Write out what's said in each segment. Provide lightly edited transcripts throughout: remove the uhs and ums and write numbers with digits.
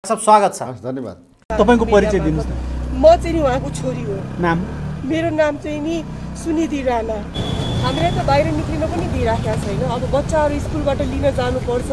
सब स्वागत छ। धन्यवाद। तपाईको परिचय दिनुस् न। म चाहिँ नि उहाँको छोरी हो। नाम? मेरो नाम चाहिँ नि सुनिधि राणा। हामीले त बाहिर निक्लिन पनि दिइराखेका छैन। अब बच्चाहरू स्कुलबाट लिन जानुपर्छ,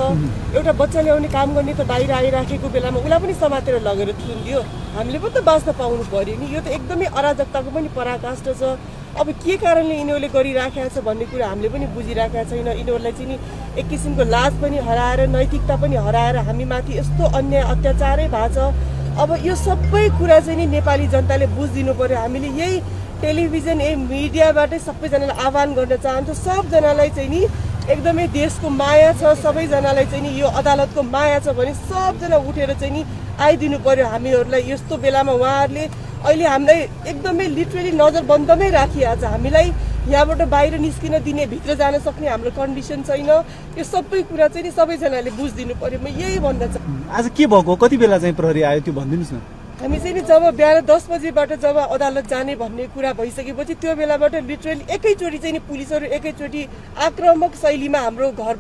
एउटा बच्चा ल्याउने काम गर्ने त बाहिर आइराखेको बेलामा उसलाई पनि समातेर लगेर थुनिदियो। हामीले पनि त बाँच्न पाउनु पर्यो नि। यो त एकदमै अराजकताको पनि पराकाष्ठ छ। अब के कारणले यिनीहरूले गरिराखेका छ भन्ने कुरा हामीले पनि बुझिराखेका छैन। यिनीहरूलाई चाहिँ नि एक किसिमको लाज पनि हराएर, नैतिकता पनि हराएर हामीमाथि यस्तो अन्याय अत्याचारै भएको छ। अब यो सबै कुरा चाहिँ नि नेपाली जनताले बुझिदिनु पर्यो। हामीले यही टेलिभिजन, यही मिडियाबाटै सबैजनालाई आह्वान गर्न चाहन्छु। सबजनालाई चाहिँ नि एकदमै देशको माया छ, सबैजनालाई चाहिँ नि यो अदालतको माया छ भने सबजना उठेर चाहिँ नि आइदिनु पर्यो हामीहरूलाई। यस्तो बेलामा उहाँहरूले अहिले हामीलाई एकदमै लिटरली नजरबन्दमै राखिएको छ। हामीलाई यहाँबाट बाहिर निस्किन दिने, भित्र जान सक्ने हाम्रो कन्डिसन छैन। यो सबै कुरा चाहिँ नि सबैजनाले बुझिदिनु पर्यो। म यही भन्न चाहन्छु। आज के भएको, कति बेला चाहिँ प्रहरी आयो त्यो भनिदिनुस् न। हामी चाहिँ नि जब बिहान 10 बजेबाट जब अदालत जाने भन्ने कुरा भइसकेपछि त्यो बेलाबाट लिटरली एकैचोटि चाहिँ नि पुलिसहरू एकैचोटि आक्रामक शैलीमा हाम्रो घर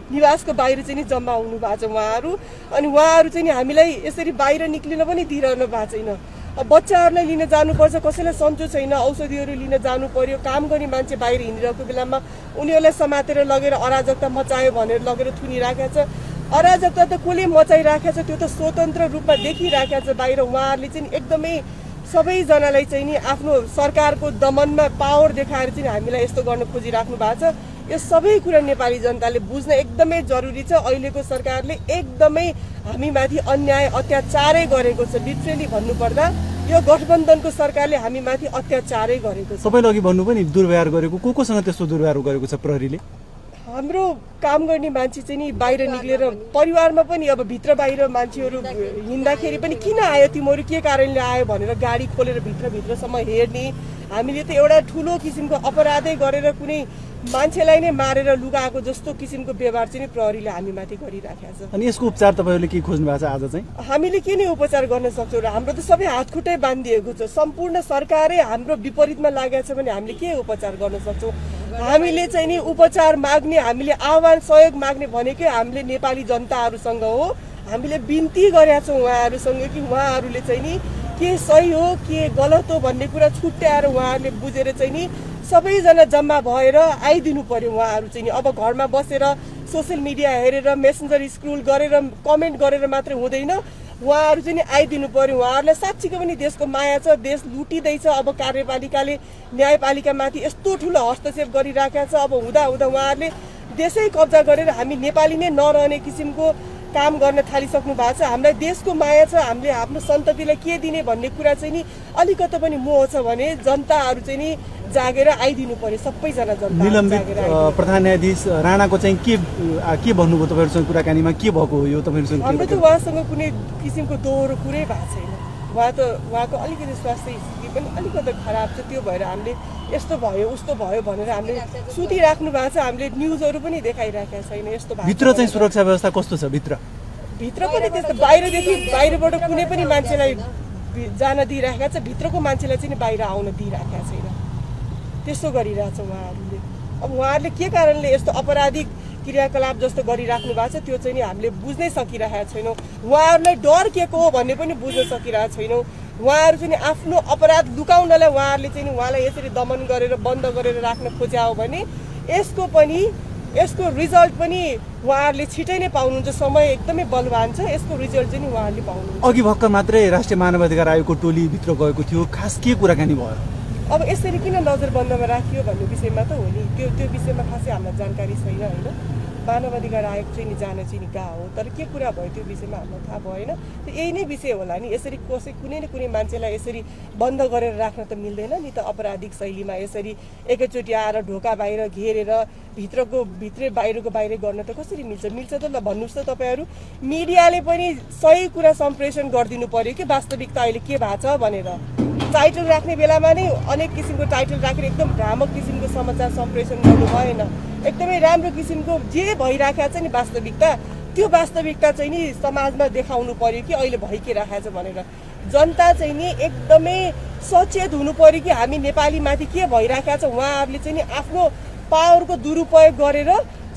निवासको बाहिर चाहिँ नि जम्मा हुनु भएको छ उहाँहरू। अनि उहाँहरू चाहिँ नि हामीलाई यसरी बाहिर निक्लिन पनि दिइरहनु भएको छैन। अब बच्चाहरूलाई लिन जानुपर्छ, कसैलाई सन्चो छैन, औषधिहरू लिन जानु पर्यो, काम गर्ने मान्छे बाहिर हिँडिरहेको बेलामा उनीहरूलाई समातेर लगेर अराजकता मचायो भनेर लगेर थुनिराखेको छ। अराजकता त कसले मचाइराखेको छ त्यो त स्वतन्त्र रूपमा देखिराखेको छ बाहिर। उहाँहरूले चाहिँ एकदमै सबैजनालाई चाहिँ नि आफ्नो सरकारको दमनमा पावर देखाएर चाहिँ हामीलाई यस्तो गर्न खोजिराख्नु भएको छ। यो सबै कुरा नेपाली जनताले बुझ्न एकदमै जरुरी छ। अहिलेको सरकारले एकदमै हामीमाथि अन्याय अत्याचारै गरेको छ। लिटरली भन्नुपर्दा यो गठबन्धनको सरकारले हामीमाथि अत्याचारै गरेको छ। सबैले अघि भन्नु पनि दुर्व्यवहार गरेको, कोसँग त्यस्तो दुर्व्यवहार गरेको छ प्रहरीले? हाम्रो काम गर्ने मान्छे चाहिँ नि बाहिर निक्लेर, परिवारमा पनि अब भित्र बाहिर मान्छेहरू हिँड्दाखेरि पनि किन आयो तिमीहरू, के कारणले आयो भनेर गाडी खोलेर भित्रसम्म हेर्ने। हामीले त एउटा ठुलो किसिमको अपराधै गरेर कुनै मान्छेलाई नै मारेर लुगाएको जस्तो किसिमको व्यवहार चाहिँ प्रहरीले हामीमाथि गरिराखेको छ। अनि यसको उपचार तपाईँहरूले के खोज्नु भएको छ आज चाहिँ? हामीले के नै उपचार गर्न सक्छौँ र हाम्रो त सबै हातखुट्टै बाँधिएको छ। सम्पूर्ण सरकारै हाम्रो विपरीतमा लागेको छ भने हामीले के उपचार गर्न सक्छौँ? हामीले चाहिँ नि उपचार माग्ने, हामीले आह्वान सहयोग माग्ने भनेकै हामीले नेपाली जनताहरूसँग हो। हामीले बिन्ती गरेका छौँ उहाँहरूसँग कि उहाँहरूले चाहिँ नि के सही हो के गलत हो भन्ने कुरा छुट्याएर उहाँहरूले बुझेर चाहिँ नि सबैजना जम्मा भएर आइदिनु पर्यो। उहाँहरू चाहिँ नि अब घरमा बसेर सोसियल मिडिया हेरेर, मेसेन्जर स्क्रोल गरेर, कमेन्ट गरेर मात्रै हुँदैन। उहाँहरू चाहिँ नि आइदिनु पर्यो। उहाँहरूलाई साँच्चीको पनि देशको माया छ। देश लुटिँदैछ। अब कार्यपालिकाले न्यायपालिकामाथि यस्तो ठुलो हस्तक्षेप गरिराखेको छ। अब हुँदा उहाँहरूले देशै कब्जा गरेर हामी नेपाली नै नरहने किसिमको काम गर्न थालिसक्नु भएको छ। हामीलाई देशको माया छ। हामीले आफ्नो सन्ततिलाई के दिने भन्ने कुरा चाहिँ नि अलिकति पनि मोह छ भने जनताहरू चाहिँ नि जागेर आइदिनु पर्यो। सबैजना जनता निलम्बित प्रधान न्यायाधीश राणाको चाहिँ के भन्नुभयो तपाईँहरूसँग कुराकानीमा? के भएको हो यो तपाईँहरूसँग? हाम्रो त उहाँसँग कुनै किसिमको दोहोरो कुरै भएको छैन। उहाँको अलिकति स्वास्थ्य स्थिति पनि अलिकति खराब छ। त्यो भएर हामीले यस्तो भयो उस्तो भयो भनेर हामीले सुतिराख्नु भएको छ। हामीले न्युजहरू पनि देखाइराखेका छैन। यस्तो भित्र चाहिँ सुरक्षा व्यवस्था कस्तो छ? भित्र पनि त्यस्तो बाहिरदेखि बाहिरबाट कुनै पनि मान्छेलाई जान दिइराखेका छ। भित्रको मान्छेलाई चाहिँ बाहिर आउन दिइराखेका छैन। त्यस्तो गरिरहेछ उहाँहरूले। अब उहाँहरूले के कारणले यस्तो अपराधिक क्रियाकलाप जस्तो गरिराख्नु भएको छ त्यो चाहिँ नि हामीले बुझ्नै सकिरहेका छैनौँ। उहाँहरूलाई डर के को हो भन्ने पनि बुझ्न सकिरहेका छैनौँ। उहाँहरू चाहिँ आफ्नो अपराध लुकाउनलाई उहाँहरूले चाहिँ उहाँलाई यसरी दमन गरेर बन्द गरेर राख्न खोज्या हो भने यसको रिजल्ट पनि उहाँहरूले छिटै नै पाउनुहुन्छ। समय एकदमै बलवान छ। यसको रिजल्ट चाहिँ उहाँहरूले पाउनुहुन्छ। अघि भर्खर मात्रै राष्ट्रिय मानवाधिकार आयोगको टोली भित्र गएको थियो। खास के कुराकानी भयो? अब यसरी किन नजरबन्दमा राखियो भन्ने विषयमा त हो नि, त्यो विषयमा खासै हामीलाई जानकारी छैन होइन। मानवाधिकार आयोग चाहिँ नि जान चाहिँ नि कहाँ हो, तर के कुरा भयो त्यो विषयमा हामीलाई थाहा भएन। यही नै विषय होला नि। यसरी कुनै न कुनै मान्छेलाई यसरी बन्द गरेर राख्न त मिल्दैन नि त। अपराधिक शैलीमा यसरी एकैचोटि आएर ढोका बाहिर घेरेर भित्रै बाहिरको बाहिरै गर्न त कसरी मिल्छ? त ल भन्नुहोस् त तपाईँहरू। मिडियाले पनि सही कुरा सम्प्रेषण गरिदिनु पर्यो कि वास्तविकता अहिले के भएको छ भनेर। टाइटल राख्ने बेलामा नै अनेक किसिमको टाइटल राखेर एकदम भ्रामक किसिमको समाचार सम्प्रेषण गर्नु भएन। एकदमै राम्रो किसिमको जे भइराखेको छ नि वास्तविकता, त्यो वास्तविकता चाहिँ नि समाजमा देखाउनु पर्यो कि अहिले भइराखेको छ भनेर। जनता चाहिँ नि एकदमै सचेत हुनु पर्यो कि हामी नेपालीमाथि के भइराखेको छ। उहाँहरूले चाहिँ नि आफ्नो पावरको दुरुपयोग गरेर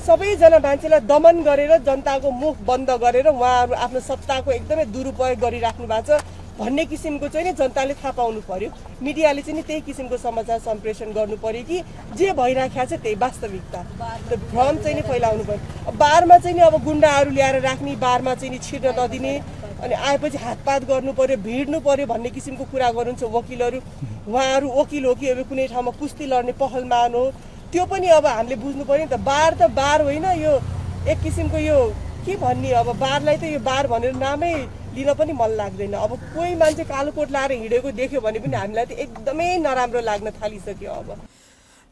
सबैजना मान्छेलाई दमन गरेर जनताको मुख बन्द गरेर उहाँहरू आफ्नो सत्ताको एकदमै दुरुपयोग गरिराख्नु भएको छ भन्ने किसिमको चाहिँ नि जनताले थाहा पाउनु पर्यो। मिडियाले चाहिँ नि त्यही किसिमको समाचार सम्प्रेषण गर्नु पर्यो कि जे भइराखेको छ त्यही वास्तविकता, भ्रम चाहिँ नि फैलाउनु पर्यो। बारमा चाहिँ नि अब गुन्डाहरू ल्याएर राख्ने, बारमा चाहिँ नि छिर्न नदिने, अनि आएपछि हातपात गर्नु पर्यो, भिड्नु पर्यो भन्ने किसिमको कुरा गर्नुहुन्छ वकिलहरू। उहाँहरू वकिल हो कि अब कुनै ठाउँमा कुस्ती लड्ने पहलमान हो, त्यो पनि अब हामीले बुझ्नु पर्यो नि त। बार होइन, यो एक किसिमको यो के भन्ने, अब बारलाई त यो बार भनेर नामै लिन पनि मन लाग्दैन। अब कोही मान्छे कालो कोट लाएर हिँडेको देख्यो भने पनि हामीलाई त एकदमै नराम्रो लाग्न थालिसक्यो। अब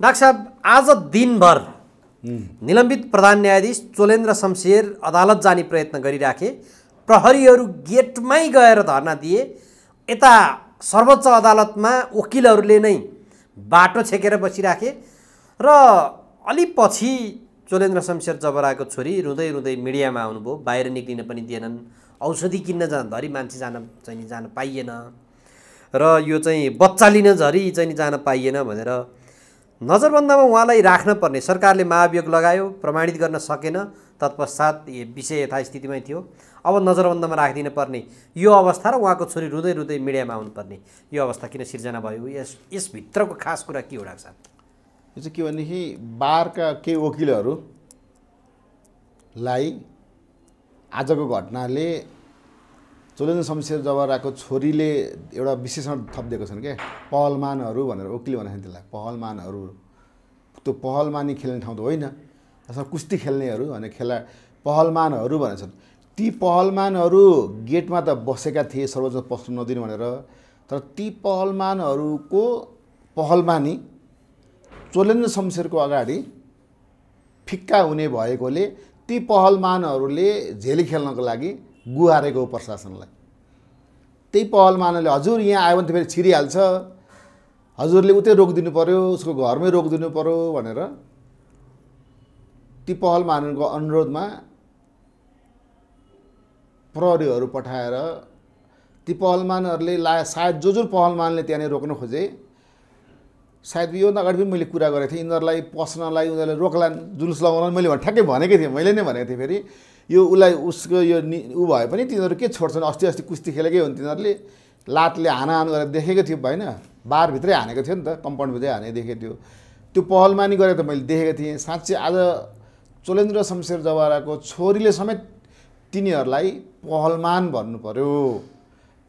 डाक्टर साहब, आज दिनभर निलम्बित प्रधान न्यायाधीश चोलेन्द्र शमशेर अदालत जाने प्रयत्न गरिराखे, प्रहरीहरू गेटमै गएर धर्ना दिए, यता सर्वोच्च अदालतमा वकिलहरूले नै बाटो छेकेर बसिराखे र अलि पछि चोलेन्द्र शमशेर जबराको छोरी रुँदै रुँदै मिडियामा आउनुभयो। बाहिर निक्लिन पनि दिएनन्, औषधि किन्न धरी मान्छे जान पाइएन र यो चाहिँ बच्चा लिन झरी चाहिँ जान पाइएन भनेर नजरबन्दमा उहाँलाई राख्न पर्ने सरकारले महाभियोग लगायो, प्रमाणित गर्न सकेन। तत्पश्चात विषय यथास्थितिमै थियो। अब नजरबन्दमा राखिदिन पर्ने यो अवस्था र उहाँको छोरी रुँदै रुँदै मिडियामा आउनुपर्ने यो अवस्था किन सिर्जना भयो? यसभित्रको खास कुरा के हो डाक्टर साहब? यो चाहिँ के भनेदेखि बारका केही वकिलहरूलाई आजको घटनाले चोलेन्द्र शमशेर जबराको छोरीले एउटा विशेषण थपिदिएको छन् क्या, पहलमानहरू भनेर। वकिल भनेको त्यसलाई पहलमानहरू, त्यो पहलमानी खेल्ने ठाउँ त होइन, अथवा कुस्ती खेल्नेहरू भने पहलमानहरू भनेछन्। ती पहलमानहरू गेटमा त बसेका थिए सर्वोच्च पस्न नदिनु भनेर, तर ती पहलमानहरूको पहलमानी चोलेन्द्र शमशेरको अगाडि फिक्का हुने भएकोले ती पहलमानहरूले झेली खेल्नको लागि गुहारेको प्रशासनलाई। त्यही पहलमानले हजुर यहाँ आयो भने त फेरि छिरिहाल्छ, हजुरले उतै रोकिदिनु पर्यो, उसको घरमै रोकिदिनु पर्यो भनेर ती पहलमानहरूको अनुरोधमा प्रहरीहरू पठाएर ती पहलमानहरूले सायद जो पहलमानले त्यहाँनिर रोक्न खोजे, सायद यो अगाडि पनि मैले कुरा गरेको थिएँ, यिनीहरूलाई पस्नलाई उनीहरूले रोक्लान्, जुलुस लगाउन मैले ठ्याक्कै भनेकै थिएँ, मैले नै भनेको थिएँ। फेरि यो उसलाई उसको यो भए पनि तिनीहरू के छोड्छन्? अस्ति कुस्ती खेलेकै हो नि, तिनीहरूले लातले हानाहान गरेर देखेको थियो होइन, बारभित्रै हानेको थियो नि त, कम्पाउन्डभित्रै हाने देखेको थियो। त्यो पहलमानी गरेर त मैले देखेको थिएँ। साँच्चै आज चोलेन्द्र शमशेर जबराको छोरीले समेत तिनीहरूलाई पहलमान भन्नु पर्यो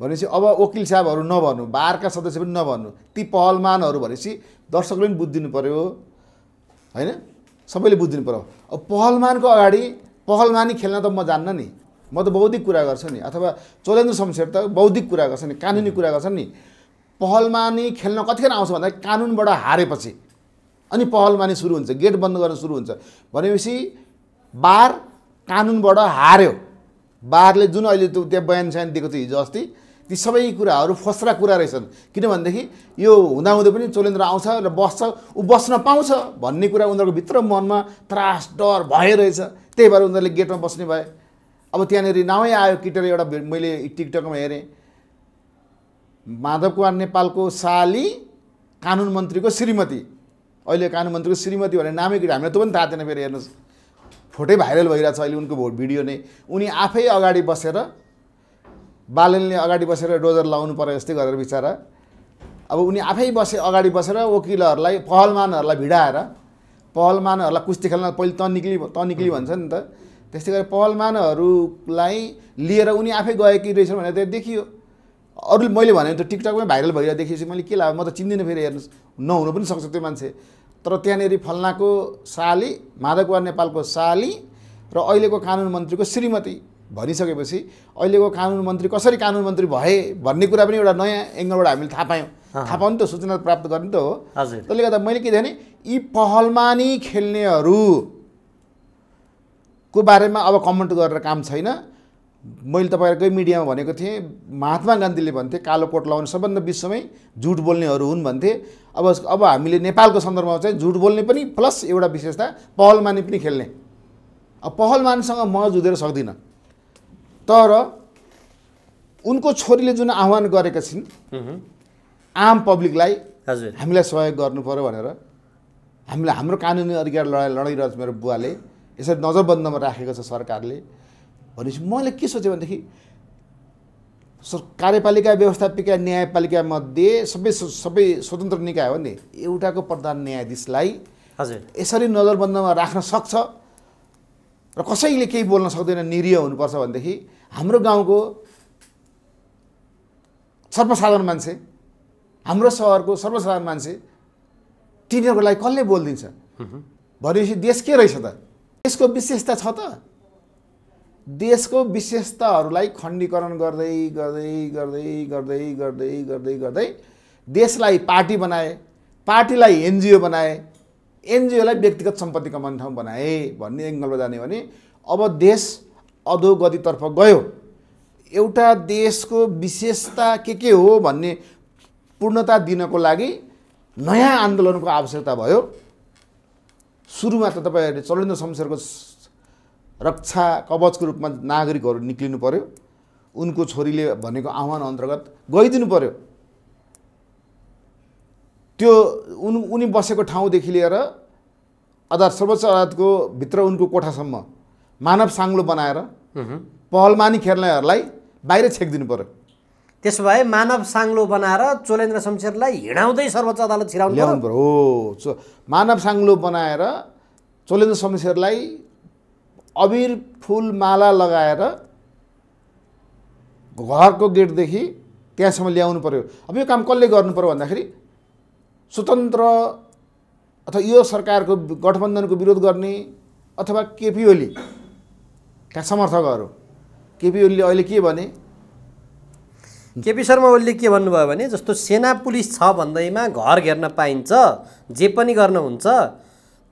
भनेपछि अब वकिल साहबहरू नभन्नु, बारका सदस्य पनि नभन्नु, ती पहलमानहरू भनेपछि दर्शकले पनि बुझिदिनु पर्यो होइन, सबैले बुझिदिनु पर्यो। अब पहलमानको अगाडि पहलमानी खेल्न त म जान्न नि, म त बौद्धिक कुरा गर्छु नि, अथवा चोलेन्द्र शमशेर त बौद्धिक कुरा गर्छ नि, कानुनी कुरा गर्छन् नि। पहलमानी खेल्न कतिखेर आउँछ भन्दा कानुनबाट हारेपछि अनि पहलमानी सुरु हुन्छ, गेट बन्द गर्न सुरु हुन्छ भनेपछि बार कानुनबाट हार्यो। बारले जुन अहिले त्यहाँ बयान स्यान दिएको थियो हिजो अस्ति, ती सबै कुराहरू फस्रा कुरा रहेछन्। किनभनेदेखि यो हुँदाहुँदै पनि चोलेन्द्र आउँछ र बस्छ, ऊ बस्न पाउँछ भन्ने कुरा उनीहरूको भित्र मनमा त्रास डर भए रहेछ, त्यही भएर उनीहरूले गेटमा बस्ने भए। अब त्यहाँनिर नामै आयो किटेर, एउटा मैले टिकटकमा हेरेँ, माधव कुमार नेपालको साली कानुन मन्त्रीको श्रीमती, अहिले कानुन मन्त्रीको श्रीमती भनेर नामै किट, हामीलाई त्यो पनि थाहा थिएन। फेरि हेर्नुहोस् फोटै भाइरल भइरहेछ अहिले उनको भिडियो नै, उनी आफै अगाडि बसेर बालनले अगाडि बसेर डोजर लाउनु पर्यो जस्तै गरेर बिचरा। अब उनी आफै अगाडि बसेर वकिलहरूलाई पहलमानहरूलाई भिडाएर, पहलमानहरूलाई कुस्ती खेल्न पहिले त निक्ली भन्छ नि त, त्यस्तै गरेर पहलमानहरूलाई लिएर उनी आफै गएकी रहेछ भनेर त्यहाँ देखियो। अरू मैले भने त टिकटकमै भाइरल भइरहेको देखिएपछि मैले के लाग्यो, म त चिन्दिनँ। फेरि हेर्नुहोस् नहुनु पनि सक्छ त्यो मान्छे, तर त्यहाँनिर फल्नाको साली, माधव कुमार नेपालको साली र अहिलेको कानुन मन्त्रीको श्रीमती भनिसकेपछि अहिलेको कानुन मन्त्री कसरी कानुन मन्त्री भए भन्ने कुरा पनि एउटा नयाँ एङ्गलबाट हामीले थाहा पायौँ। थाहा पाउनु त सूचना प्राप्त गर्ने त हो। त्यसले गर्दा मैले के भने यी पहलमानी खेल्नेहरूको बारेमा अब कमेन्ट गरेर काम छैन। मैले तपाईँहरूकै मिडियामा भनेको थिएँ, महात्मा गान्धीले भन्थे कालो कोट लगाउने सबभन्दा विश्वमै झुट बोल्नेहरू हुन् भन्थे। अब हामीले नेपालको सन्दर्भमा चाहिँ झुट बोल्ने पनि प्लस एउटा विशेषता पहलमानी पनि खेल्ने। अब पहलमानीसँग म जुधेर सक्दिनँ, तर उनको छोरीले जुन आह्वान गरेका छिन् आम पब्लिकलाई हामीलाई सहयोग गर्नु पर्यो भनेर, हामीले हाम्रो कानुनी अधिकार लडाइरहेको छ मेरो बुवाले, यसरी नजरबन्दमा राखेको छ सरकारले भनेपछि मैले के सोचेँ भनेदेखि कार्यपालिका व्यवस्थापिका न्यायपालिका मध्ये सबै स्वतन्त्र निकाय हो नि एउटाको प्रधान न्यायाधीशलाई हजुर यसरी नजरबन्दमा राख्न सक्छ र कसैले केही बोल्न सक्दैन निरीह हुनुपर्छ भनेदेखि हाम्रो गाउँको सर्वसाधारण मान्छे हाम्रो सहरको सर्वसाधारण मान्छे तिनीहरूको लागि कसले बोलिदिन्छ भनेपछि देश के रहेछ त देशको विशेषता छ त देशको विशेषताहरूलाई खण्डीकरण गर्दै गर्दै गर्दै गर्दै गर्दै गर्दै गर्दै देशलाई पार्टी बनाए पार्टीलाई एनजिओ बनाए एनजिओलाई व्यक्तिगत सम्पत्ति कमाउने ठाउँ बनाए भन्ने एङ्गलमा जाने भने अब देश अधोगतितर्फ गयो एउटा देशको विशेषता के हो भन्ने पूर्णता दिनको लागि नयाँ आन्दोलनको आवश्यकता भयो सुरुमा त तपाईँहरूले चलेन्द्र शमशेरको रक्षा कवचको रूपमा नागरिकहरू निक्लिनु पर्यो उनको छोरीले भनेको आह्वान अन्तर्गत गइदिनु पर्यो त्यो उनी बसेको ठाउँदेखि लिएर सर्वोच्च अदालतको भित्र उनको कोठासम्म मानव साङ्लो बनाएर पहलमानी खेल्नेहरूलाई बाहिर छेकिदिनु पर्यो त्यसो भए मानव साङ्लो बनाएर चोलेन्द्र शमशेरलाई हिँडाउँदै सर्वोच्च अदालत ल्याउनु पर्यो हो मानव साङ्लो बनाएर चोलेन्द्र शमशेरलाई अबिर फुल माला लगाएर घरको गेटदेखि त्यहाँसम्म ल्याउनु पर्यो अब यो काम कसले गर्नु पर्यो भन्दाखेरि स्वतन्त्र अथवा यो सरकारको गठबन्धनको विरोध गर्ने अथवा केपी ओली का समर्थकहरू केपी ओलीले अहिले के भने केपी शर्मा ओलीले के भन्नुभयो भने जस्तो सेना पुलिस छ भन्दैमा घर घेर्न पाइन्छ जे पनि गर्न हुन्छ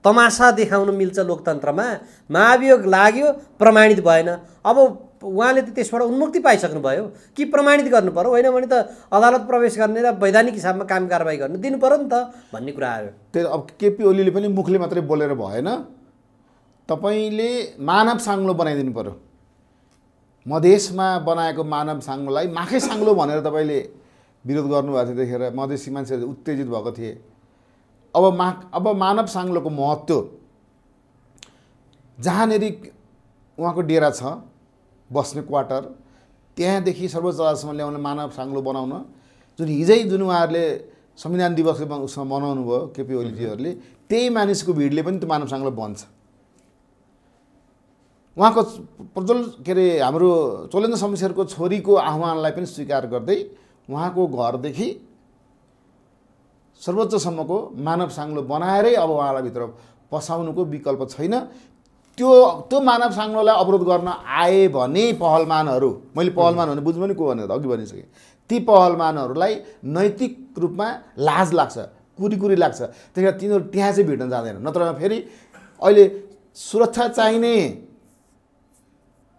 तमासा देखाउन मिल्छ लोकतन्त्रमा महाभियोग लाग्यो प्रमाणित भएन अब उहाँले त त्यसबाट उन्मुक्ति पाइसक्नु भयो कि प्रमाणित गर्नु पर्यो होइन भने त अदालत प्रवेश गर्ने र वैधानिक हिसाबमा काम कारबाही गर्नु दिनु पर्यो नि त भन्ने कुरा आयो त्यो अब केपी ओलीले पनि मुखले मात्रै बोलेर भएन तपाईले मानव साङ्लो बनाइदिनु पर्यो मधेसमा बनाएको मानव साङ्लोलाई माखै साङ्लो भनेर तपाईँले विरोध गर्नुभएको थियो देखेर मधेसी मान्छेहरू उत्तेजित भएको थिए अब मानव साङ्लोको महत्त्व जहाँनेर उहाँको डेरा छ बस्ने क्वार्टर त्यहाँदेखि सर्वोच्च अदालतसम्म ल्याउन मानव साङ्लो बनाउन जुन उहाँहरूले संविधान दिवसको उसमा मनाउनु भयो केपी ओलीजीहरूले त्यही मानिसको भिडले पनि त्यो मानव साङ्लो बन्छ उहाँको हाम्रो चोलेन्द्र शमशेरको छोरीको आह्वानलाई पनि स्वीकार गर्दै उहाँको घरदेखि सर्वोच्चसम्मको मानव साङ्लो बनाएरै अब उहाँलाई भित्र पसाउनुको विकल्प छैन त्यो मानव साङ्लोलाई अवरोध गर्न आए भने पहलमानहरू मैले पहलमान भने बुझ्नु पनि को भनेर अघि भनिसकेँ ती पहलमानहरूलाई नैतिक रूपमा लाज लाग्छ कुरी लाग्छ त्यही कारण तिनीहरू त्यहाँ चाहिँ भिड्न जाँदैन नत्र फेरि अहिले सुरक्षा चाहिने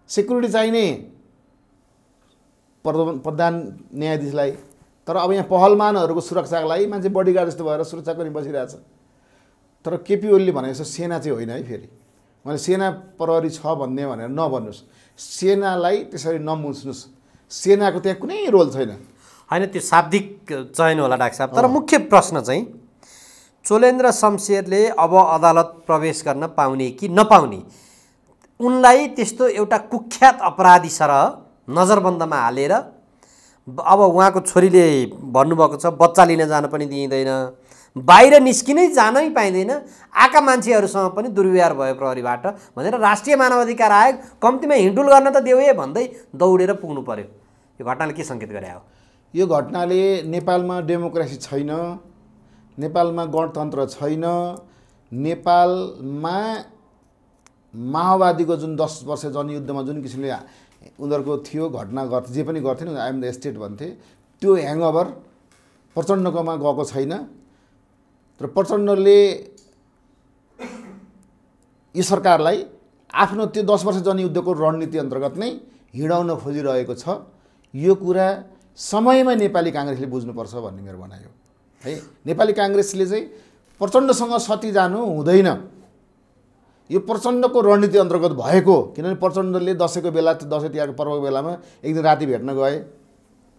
सेक्युरिटी चाहिने प्रधान न्यायाधीशलाई तर अब यहाँ पहलमानहरूको सुरक्षाको लागि मान्छे बडीगार्ड जस्तो भएर सुरक्षा पनि बसिरहेछ तर केपी ओलीले भने जस्तो सेना चाहिँ होइन है फेरि मैले सेना प्रहरी छ भन्ने भनेर नभन्नुहोस् सेनालाई त्यसरी नमुच्नुहोस् सेनाको त्यहाँ कुनै रोल छैन होइन त्यो शाब्दिक चयन होला डाक्टर साहब तर मुख्य प्रश्न चाहिँ चोलेन्द्र शमशेरले अब अदालत प्रवेश गर्न पाउने कि नपाउने उनलाई त्यस्तो एउटा कुख्यात अपराधी सरह नजरबन्दमा हालेर अब उहाँको छोरीले भन्नुभएको छ बच्चा लिन जान पनि दिइँदैन बाहिर निस्किनै जानै पाइँदैन आका मान्छेहरूसँग पनि दुर्व्यवहार भयो प्रहरीबाट भनेर राष्ट्रिय मानवाधिकार आयोग कम्तीमा हिँडुल गर्न त देऊ भन्दै दौडेर पुग्नु पर्यो यो घटनाले के सङ्केत गरे हो यो घटनाले नेपालमा डेमोक्रेसी छैन नेपालमा गणतन्त्र छैन नेपालमा माओवादीको जुन 10 वर्ष जनयुद्धमा जुन किसिमले उनीहरूको थियो घटना गर्थे जे पनि गर्थे नि आई एम द स्टेट भन्थे त्यो ह्याङओभर प्रचण्डकोमा गएको छैन तर प्रचण्डले यो सरकारलाई आफ्नो त्यो 10 वर्ष जनयुद्धको रणनीति अन्तर्गत नै हिँडाउन खोजिरहेको छ यो कुरा समयमा नेपाली काङ्ग्रेसले बुझ्नुपर्छ भन्ने मेरो भनाइ हो है नेपाली काङ्ग्रेसले चाहिँ प्रचण्डसँग सती जानु हुँदैन यो प्रचण्डको रणनीति अन्तर्गत भएको किनभने प्रचण्डले दसैँको बेला दसैँ तिहारको पर्वको बेलामा एक दिन राति भेट्न गए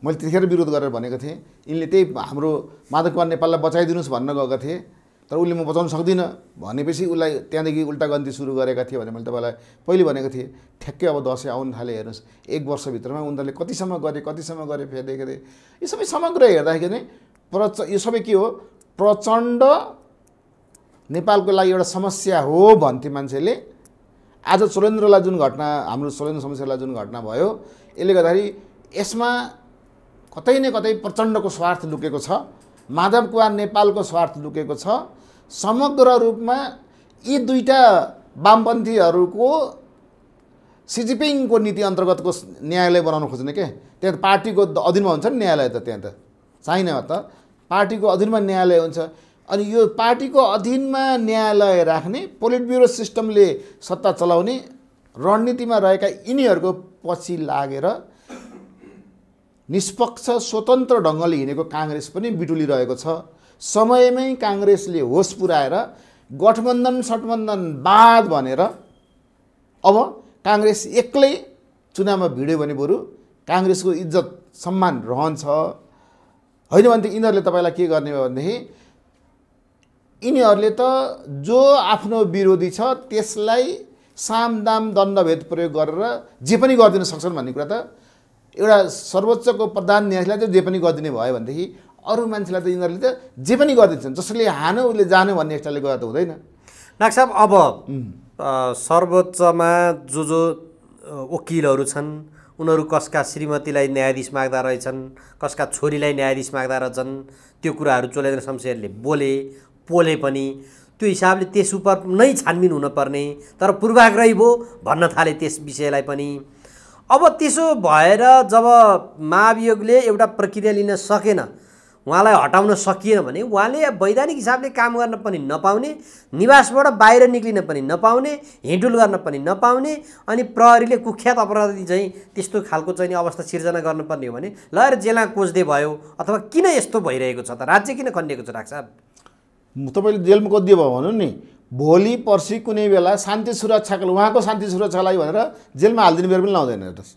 मैले त्यतिखेर विरोध गरेर भनेको थिएँ यिनले त्यही हाम्रो माधव कुमार नेपाललाई बचाइदिनुहोस् भन्न गएको थिएँ तर उसले म बचाउन सक्दिनँ भनेपछि उसलाई त्यहाँदेखि उल्टा गन्ती सुरु गरेका थिए भने मैले तपाईँलाई पहिले भनेको थिएँ। ठ्याक्कै अब दसैँ आउन थाले हेर्नुहोस्, 1 वर्षभित्रमा उनीहरूले कतिसम्म गरे फेरि यो सबै समग्र हेर्दाखेरि नै यो सबै के हो, प्रचण्ड नेपालको लागि एउटा समस्या हो भन्थे मान्छेले। आज चोलेन्द्रलाई जुन घटना, हाम्रो चोलेन्द्र शमशेरलाई जुन घटना भयो, यसले गर्दाखेरि यसमा कतै न कतै प्रचण्डको स्वार्थ लुकेको छ, माधव कुमार नेपालको स्वार्थ लुकेको छ। समग्र रूपमा यी दुईटा वामपन्थीहरूको सिजिपिङको नीति अन्तर्गतको न्यायालय बनाउन खोज्ने के, त्यहाँ पार्टीको अधीनमा हुन्छ नि न्यायालय, त त्यहाँ त छैन, त पार्टीको अधीनमा न्यायालय हुन्छ। अनि यो पार्टीको अधीनमा न्यायालय राख्ने, पोलिट ब्युरो सिस्टमले सत्ता चलाउने रणनीतिमा रहेका यिनीहरूको पछि लागेर निष्पक्ष स्वतन्त्र ढङ्गले हिँडेको काङ्ग्रेस पनि बिटुलिरहेको छ। समयमै काङ्ग्रेसले होस पुर्याएर गठबन्धन सठबन्धन बाद भनेर अब काङ्ग्रेस एक्लै चुनावमा भिड्यो भने बरु काङ्ग्रेसको इज्जत सम्मान रहन्छ। होइन भने त यिनीहरूले तपाईँलाई के गर्ने हो भनेदेखि यिनीहरूले त जो आफ्नो विरोधी छ त्यसलाई सामदाम दण्डभेद प्रयोग गरेर जे पनि गरिदिन सक्छन् भन्ने कुरा त एउटा सर्वोच्चको प्रधान न्यायाधीशलाई त जे पनि गरिदिने भयो भनेदेखि अरू मान्छेलाई त यिनीहरूले त जे पनि गरिदिन्छन्, जसले हानो उसले जानु भन्ने एक्स्ट्राले गर्दा त हुँदैन। डाक्टर साहब, अब सर्वोच्चमा जो वकिलहरू छन् उनीहरू कसका श्रीमतीलाई न्यायाधीश माग्दा रहेछन्, कसका छोरीलाई न्यायाधीश माग्दा रहेछन्, त्यो कुराहरू चोलेन्द्र शमशेरले पोले पनि त्यो हिसाबले त्यस उप नै छानबिन हुनुपर्ने, तर पूर्वाग्रही भयो भन्न थाले त्यस विषयलाई पनि। अब त्यसो भएर जब महाभियोगले एउटा प्रक्रिया लिन सकेन, उहाँलाई हटाउन सकिएन भने उहाँले वैधानिक हिसाबले काम गर्न पनि नपाउने, निवासबाट बाहिर निक्लिन पनि नपाउने, हिँडुल गर्न पनि नपाउने, अनि प्रहरीले कुख्यात अपराधी चाहिँ त्यस्तो खालको चाहिँ अवस्था सिर्जना गर्नुपर्ने हो भने लएर जेलमा कोच्दै भयो, अथवा किन यस्तो भइरहेको छ त, राज्य किन खनिएको छ डाक्टर साहब? तपाईँले जेलमा कोदियो भयो भन्नु नि, भोलि पर्सि कुनै बेला शान्ति सुरक्षाको उहाँको शान्ति सुरक्षाको लागि भनेर जेलमा हालिदिने बेर पनि लाउँदैन, हेर्नुहोस्,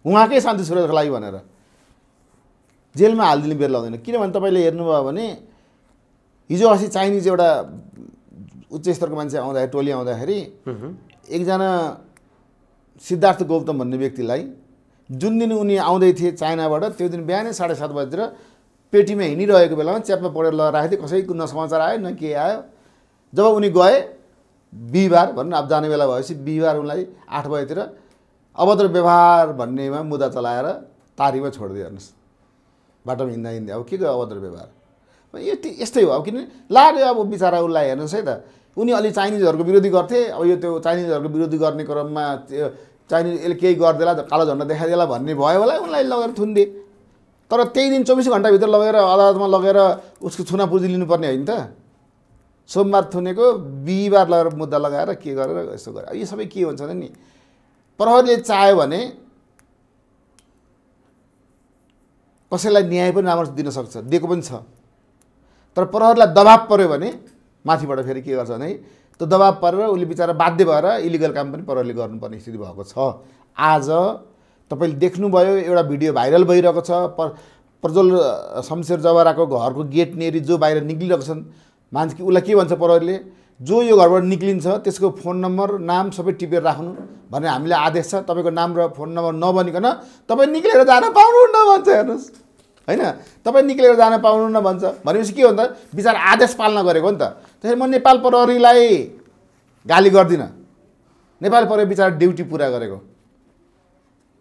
उहाँकै शान्ति सुरक्षाको लागि भनेर जेलमा हालिदिने बेर लाउँदैन। किनभने तपाईँले हेर्नुभयो भने हिजो अस्ति चाइनिज एउटा उच्च स्तरको मान्छे आउँदाखेरि, टोली आउँदाखेरि एकजना सिद्धार्थ गौतम भन्ने व्यक्तिलाई जुन दिन उनी आउँदै थिए चाइनाबाट, त्यो दिन बिहानै 7:30 बजेतिर पेटीमा हिँडिरहेको बेलामा च्यापमा पढेर लगाएको थिए, कसैको न समाचार आयो न के आयो। जब उनी गए बिहिबार भन्नु, अब जाने बेला भएपछि बिहिबार उनलाई 8 बजेतिर अभद्र व्यवहार भन्नेमा मुद्दा चलाएर तारीमा छोडिदियो। हेर्नुहोस्, बाटोमा हिँड्दा अब के गयो अभद्र व्यवहार, यस्तै हो। अब किन लाग्यो अब बिचरा उसलाई, हेर्नुहोस् है त, उनी अलि चाइनिजहरूको विरोधी गर्थे, अब यो त्यो चाइनिजहरूको विरोधी गर्ने क्रममा चाइनिज यसले केही गरिदेला, कालो झन्डा देखाइदेला भन्ने भयो होला, उनलाई लगेर थुनिदिए। तर त्यही दिन 24 घन्टाभित्र लगेर अदालतमा लगेर उसको छुना पुर्जी लिनुपर्ने होइन त। सोमबार थुनेको बिहिबार लगेर मुद्दा लगाएर के गरेर यस्तो गरे। यो सबै के हुन्छ भने नि, प्रहरीले चाह्यो भने कसैलाई न्याय पनि राम्रो दिन सक्छ, दिएको पनि छ। तर प्रहरीलाई दबाब पर्यो भने माथिबाट फेरि के गर्छ भने त्यो दबाब परेर उसले बिचरा बाध्य भएर इलिगल काम पनि प्रहरीले गर्नुपर्ने स्थिति भएको छ। आज तपाईँले देख्नुभयो एउटा भिडियो भाइरल भइरहेको छ, प्रज्वल शमशेर जवाराको घरको गेट नेरी जो बाहिर निक्लिरहेको छन् मान्छे, उसलाई के भन्छ प्रहरीले, जो यो घरबाट निक्लिन्छ त्यसको फोन नम्बर नाम सबै टिपेर राख्नु भनेर हामीलाई आदेश छ। तपाईँको नाम र फोन नम्बर नबनिकन तपाईँ निक्लेर जान पाउनुहुन्न भन्छ। हेर्नुहोस्, होइन, तपाईँ निक्लेर जान पाउनुहुन्न भन्छ भनेपछि के हो त, बिचरा आदेश पालना गरेको हो नि त। त्यसरी म नेपाल प्रहरीलाई गाली गर्दिनँ, नेपाल प्रहरी बिचरा ड्युटी पुरा गरेको।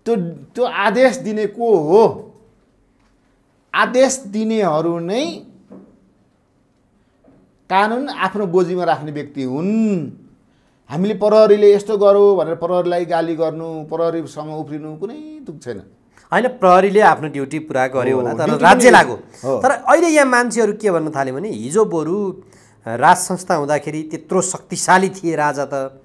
त्यो आदेश दिने को हो? आदेश दिनेहरू नै कानुन आफ्नो गोजीमा राख्ने व्यक्ति हुन्। हामीले प्रहरीले यस्तो गरौँ भनेर प्रहरीलाई गाली गर्नु, प्रहरीसँग उफ्रिनु कुनै तुक छैन। होइन, प्रहरीले आफ्नो ड्युटी पुरा गर्यो होला, तर राज्य लाग्यो। तर अहिले यहाँ मान्छेहरू के भन्न थाल्यो भने हिजो बरु राज संस्था हुँदाखेरि त्यत्रो शक्तिशाली थिए राजा, त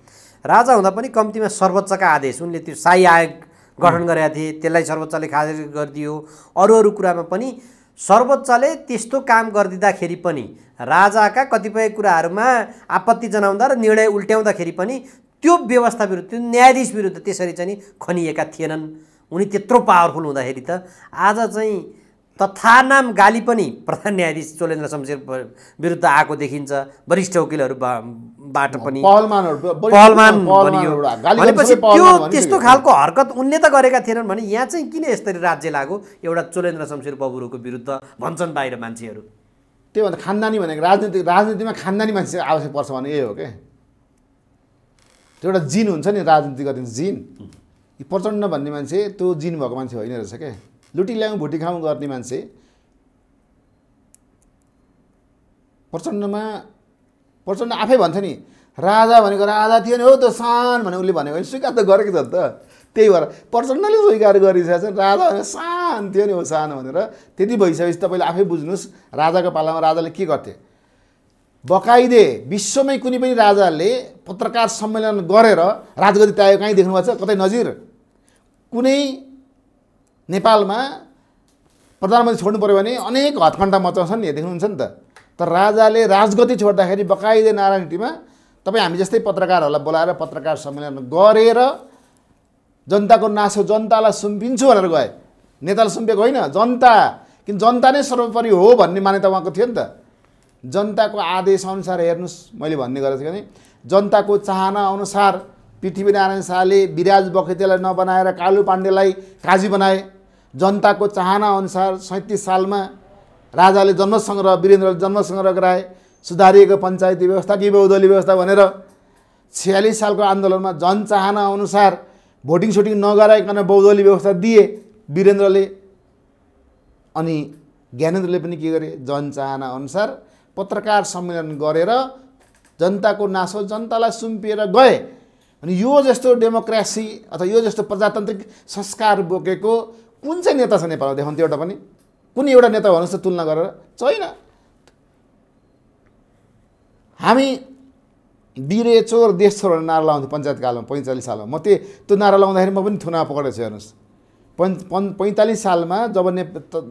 राजा हुँदा पनि कम्तीमा सर्वोच्चका आदेश, उनले त्यो शाही आयोग गठन गरेका थिए, त्यसलाई सर्वोच्चले खारेज गरिदियो। अरू कुरामा पनि सर्वोच्चले त्यस्तो काम गरिदिँदाखेरि पनि राजाका कतिपय कुराहरूमा आपत्ति जनाउँदा र निर्णय उल्ट्याउँदाखेरि पनि त्यो व्यवस्था विरुद्ध, त्यो न्यायाधीश विरुद्ध त्यसरी चाहिँ खनिएका थिएनन्। उनी त्यत्रो पावरफुल हुँदाखेरि त आज चाहिँ तथानाम गाली पनि प्रधान न्यायाधीश चोलेन्द्र शमशेर विरुद्ध आएको देखिन्छ। वरिष्ठ वकिलहरूबाट पनि पहलमान बनियो। भनेपछि त्यो त्यस्तो खालको हरकत उनले त गरेका थिएनन् भने यहाँ चाहिँ किन यसरी राज्य लाग्यो एउटा चोलेन्द्र शमशेर बबुरुको विरुद्ध भन्छन् बाहिर मान्छेहरू। त्योभन्दा खानदानी भनेको राजनीतिमा खानदानी मान्छे आवश्यक पर्छ भने यही हो क्या। त्यो एउटा जिन हुन्छ नि राजनीति गर्ने जिन। यी प्रचण्ड भन्ने मान्छे त्यो जिन भएको मान्छे होइन रहेछ क्या। लुटी ल्याउँ भुटी खाउँ गर्ने मान्छे प्रचण्ड आफै भन्छ नि राजा भनेको राजा थियो नि हो त सान भने उसले भनेको स्वीकार त गरेको छ त। त्यही भएर प्रचण्डले स्वीकार गरिसकेको छ राजा भनेको सान थियो नि हो सान भनेर। त्यति भइसकेपछि तपाईँले आफै बुझ्नुहोस् राजाको पालामा राजाले के गर्थे। बकाइदे विश्वमै कुनै पनि राजाले पत्रकार सम्मेलन गरेर राजगद्दी त्यागेको कहीँ देख्नुभएको छ कतै नजिर? कुनै नेपालमा प्रधानमन्त्री छोड्नु पऱ्यो भने अनेक हत्कण्डा मचाउँछन् नि देख्नुहुन्छ नि त। तर राजाले राजगद्दी छोड्दाखेरि बकाइदे नारायणटीमा तपाईँ हामी जस्तै पत्रकारहरूलाई बोलाएर पत्रकार सम्मेलन गरेर जनताको नासो जनतालाई सुम्पिन्छु भनेर गए। नेतालाई सुम्पेको होइन जनता, किन जनता नै सर्वोपरि हो भन्ने मान्यता उहाँको थियो नि त। जनताको आदेश अनुसार हेर्नुहोस् मैले भन्ने गरेको थिएँ भने जनताको चाहना अनुसार पृथ्वीनारायण शाहले विराज बखैतेलाई नबनाएर कालु पाण्डेलाई काजी बनाए। जनताको चाहना अनुसार 37 सालमा राजाले जन्मसङ्ग्रह वीरेन्द्रले जन्मसङ्ग्रह गराए। सुधारिएको पञ्चायती व्यवस्था कि बहुदलीय व्यवस्था भनेर 46 सालको आन्दोलनमा जनचाहना अनुसार भोटिङ सोटिङ नगराइकन बहुदलीय व्यवस्था दिए वीरेन्द्रले। अनि ज्ञानेन्द्रले पनि के गरे जनचाहना अनुसार पत्रकार सम्मेलन गरेर जनताको नासो जनतालाई सुम्पिएर गए। अनि यो जस्तो डेमोक्रेसी अथवा यो जस्तो प्रजातान्त्रिक संस्कार बोकेको कुन चाहिँ नेता छ नेपालमा देखाउनु एउटा पनि? कुनै एउटा नेता भन्नुहोस् त तुलना गरेर? छैन। हामी बिरे चोर देश छोर भनेर नारा लाउँथ्यो पञ्चायत कालमा 45 सालमा। म त्यो नारा लाउँदाखेरि म पनि थुना पक्रेको छु हेर्नुहोस्। 45 सालमा जब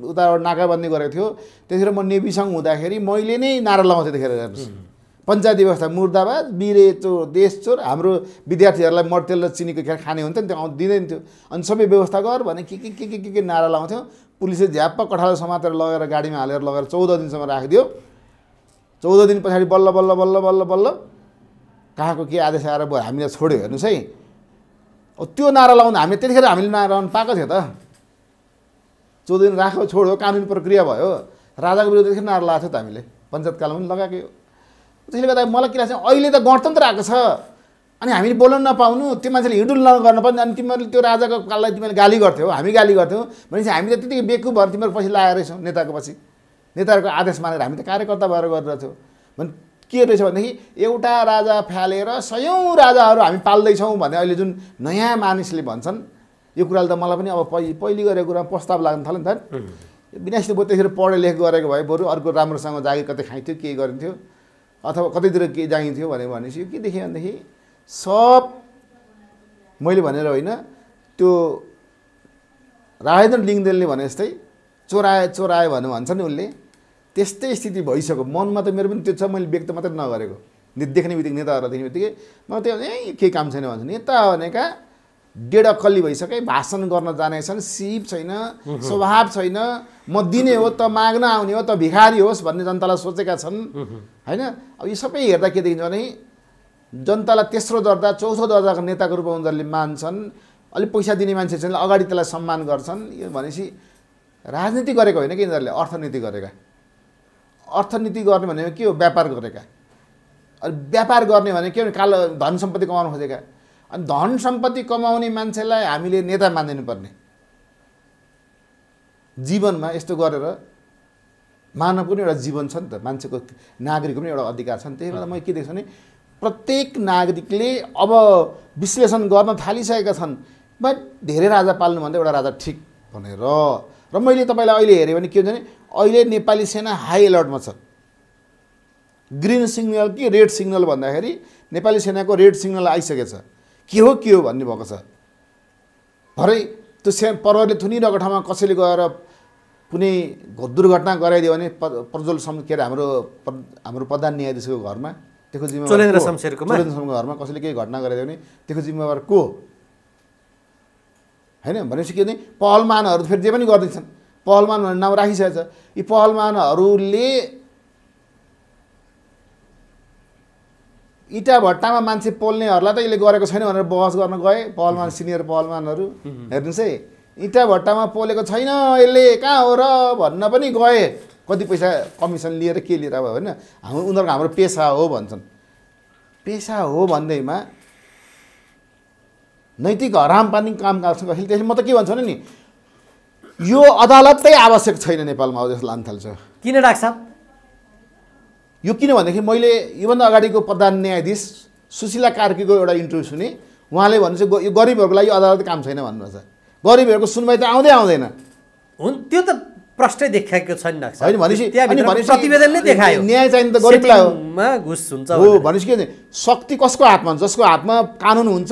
उताबाट नाकाबन्दी गरेको थियो त्यतिखेर म नेवीसँग हुँदाखेरि मैले नै नारा लाउँथेँ त्यतिखेर हेर्नुहोस्। पञ्चायती व्यवस्था मुर्दाबाद बिरे चोर देश चोर। हाम्रो विद्यार्थीहरूलाई मट्टेल र चिनीको खेर खाने हुन्थ्यो नि त्यो दिँदैन थियो। अनि सबै व्यवस्था गर भने के नारा लाउँथ्यो। पुलिसले झ्याप्प कठालो समातेर लगेर गाडीमा हालेर लगेर 14 दिनसम्म राखिदियो। 14 दिन पछाडि बल्ल बल्ल बल्ल बल्ल बल्ल कहाँको के आदेश आएर हामीलाई छोड्यो हेर्नुहोस् है। त्यो नारा लाउँदा हामीले त्यतिखेर हामीले नारा लाउनु पाएको थियो त। 14 दिन राख्यो छोड्यो कानुनी प्रक्रिया भयो। राजाको विरुद्ध त्यतिखेर नारा लगाएको थियो त हामीले पञ्चायत कालमा पनि लगाएको। त्यसले गर्दा मलाई के लाग्छ अहिले त गणतन्त्र आएको छ अनि हामीले बोल्न नपाउनु त्यो मान्छेले हिडुल नगर्नु पर्ने। अनि तिमीहरूले त्यो राजाको काललाई तिमीले गाली गर्थ्यौ हामी गाली गर्थ्यौँ भनेपछि हामी त त्यतिकै बेकु भएर तिमीहरू पछि लागेर रहेछौँ नेताको पछि। नेताहरूको आदेश मानेर हामी त कार्यकर्ता भएर गरिरहेछौँ भने के रहेछ भनेदेखि एउटा राजा फ्यालेर 100औँ राजाहरू हामी पाल्दैछौँ भने अहिले जुन नयाँ मानिसले भन्छन् यो कुराले त मलाई पनि अब पहिले गरेको कुरामा प्रस्ताव लाग्न थाल्यो नि त। विनाशले बरु त्यतिखेर पढे लेख गरेको भए बरु अर्को राम्रोसँग जागिर कतै खाइन्थ्यो के गरिन्थ्यो अथवा कतैतिर के जागिन्थ्यो भनेपछि के देखेँ भनेदेखि सब मैले भनेर होइन त्यो राजेन्द्र लिङ्गदेनले भने जस्तै चोराए भनेर भन्छ नि उसले त्यस्तै स्थिति भइसक्यो। मनमा त मेरो पनि त्यो छ मैले व्यक्त मात्रै नगरेको। देख्ने बित्तिकै नेताहरू देख्ने बित्तिकै म त्यो केही काम छैन भन्छु। नेता भनेका डेढ अक्कली भइसके भाषण गर्न जानेछन् सिप छैन स्वभाव छैन म दिने हो त माग्न आउने हो त भिखारी होस् भन्ने जनतालाई सोचेका छन् होइन। अब यो सबै हेर्दा के देखिन्छ भने जनतालाई तेस्रो दर्जा चौथो दर्जाको नेताको रूपमा उनीहरूले मान्छन्। अलिक पैसा दिने मान्छे चाहिँ अगाडि त्यसलाई सम्मान गर्छन्। यो भनेपछि राजनीति गरेको होइन कि यिनीहरूले अर्थनीति गरेका। अर्थनीति गर्ने भनेको के हो व्यापार गरेका। अनि व्यापार गर्ने भने के हो कालो धन सम्पत्ति कमाउन खोजेका। अनि धन सम्पत्ति कमाउने मान्छेलाई हामीले नेता मान्दिनु पर्ने। जीवनमा यस्तो गरेर मानवको पनि एउटा जीवन छ नि त मान्छेको नागरिकको पनि एउटा अधिकार छ नि। त्यही भएर म के देख्छु भने प्रत्येक नागरिकले अब विश्लेषण गर्न थालिसकेका छन् बट धेरै राजा पाल्नुभन्दा एउटा राजा ठिक भनेर। र मैले तपाईँलाई अहिले हेरेँ भने के हुन्छ भने अहिले नेपाली सेना हाई अलर्टमा छ। ग्रिन सिग्नल कि रेड सिग्नल भन्दाखेरि नेपाली सेनाको रेड सिग्नल आइसकेको छ। के हो भन्ने भएको छ। भरै त्यो पर्वतले थुनिरहेको ठाउँमा कसैले गएर कुनै दुर्घटना गराइदियो भने प्रज्वल के अरे हाम्रो प्रधान न्यायाधीशको घरमा त्यसको जिम्मेवार चोलेन्द्र शमशेरको घरमा कसैले केही घटना गराइदियो भने त्यसको जिम्मेवार को होइन। भनेपछि के भने पहलमानहरू फेरि जे पनि गर्दैछन् पहलमान भन्ने नाम राखिसकेको छ। यी पहलमानहरूले इँटा भट्टामा मान्छे पोल्नेहरूलाई त यसले गरेको छैन भनेर बहस गर्न गए पहलमान सिनियर पहलमानहरू। हेर्नुहोस् है, इँटा भट्टामा पोलेको छैन यसले कहाँ हो र भन्न पनि गए। कति पैसा कमिसन लिएर के लिएर अब होइन, उनीहरूको हाम्रो पेसा हो भन्छन्। पेसा हो भन्दैमा नैतिक हराम पानी काम गर्छ कसैले। त्यसले म त के भन्छु भने नि, यो अदालतै आवश्यक छैन नेपालमा अब जस्तो लाग्न थाल्छ। किन डाक्टर साहब? यो किन भनेदेखि मैले योभन्दा अगाडिको प्रधान न्यायाधीश सुशीला कार्कीको एउटा इन्टरभ्यू सुने। उहाँले भन्नुहुन्छ यो गरिबहरूको लागि अदालत काम छैन भन्नुहुन्छ। गरिबहरूको सुनवाई त आउँदैन। हुन त्यो त प्रष्टै देखाएको छ नि डाक्टर साहब। होइन भनेपछि प्रतिवेदनले देखायो न्याय चाहिने त गरिबलाई हो। घुस हुन्छ हो भनेपछि के शक्ति कसको हातमा हुन्छ? जसको हातमा कानुन हुन्छ,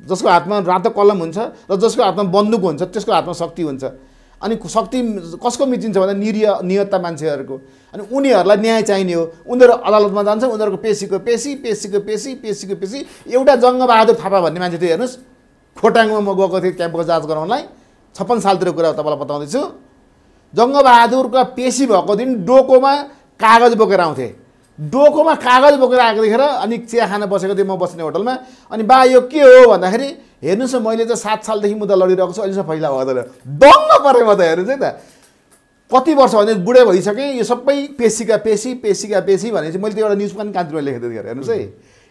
जसको हातमा रातो कलम हुन्छ र जसको हातमा बन्दुक हुन्छ त्यसको हातमा शक्ति हुन्छ। अनि शक्ति कसको मिचिन्छ भन्दा नियतता मान्छेहरूको। अनि उनीहरूलाई न्याय चाहिने हो। उनीहरू अदालतमा जान्छ, उनीहरूको पेसी एउटा जङ्गबहादुर थापा भन्ने मान्छे थियो। हेर्नुहोस्, खोटाङमा म गएको थिएँ क्याम्पको जाँच गराउनलाई। 56 सालतिर कुरा तपाईँलाई बताउँदैछु। जङ्गबहादुरका पेसी भएको दिन डोकोमा कागज बोकेर आउँथे। डोकोमा कागज बोकेर आएको देखेर अनि चिया खान बसेको थिएँ म बस्ने होटलमा। अनि बा यो के हो भन्दाखेरि हेर्नुहोस् न मैले त 7 सालदेखि मुद्दा लडिरहेको छु, अहिलेसम्म फैला भएको छैन। दङ्ग परेँ म त। हेर्नुहोस् है त, कति वर्ष भने बुढे भइसकेँ। यो सबै पेसीका पेसी भनेपछि मैले त्यो एउटा न्युज पनि कान्तिमा लेखेको थिएँ। हेर्नुहोस् है,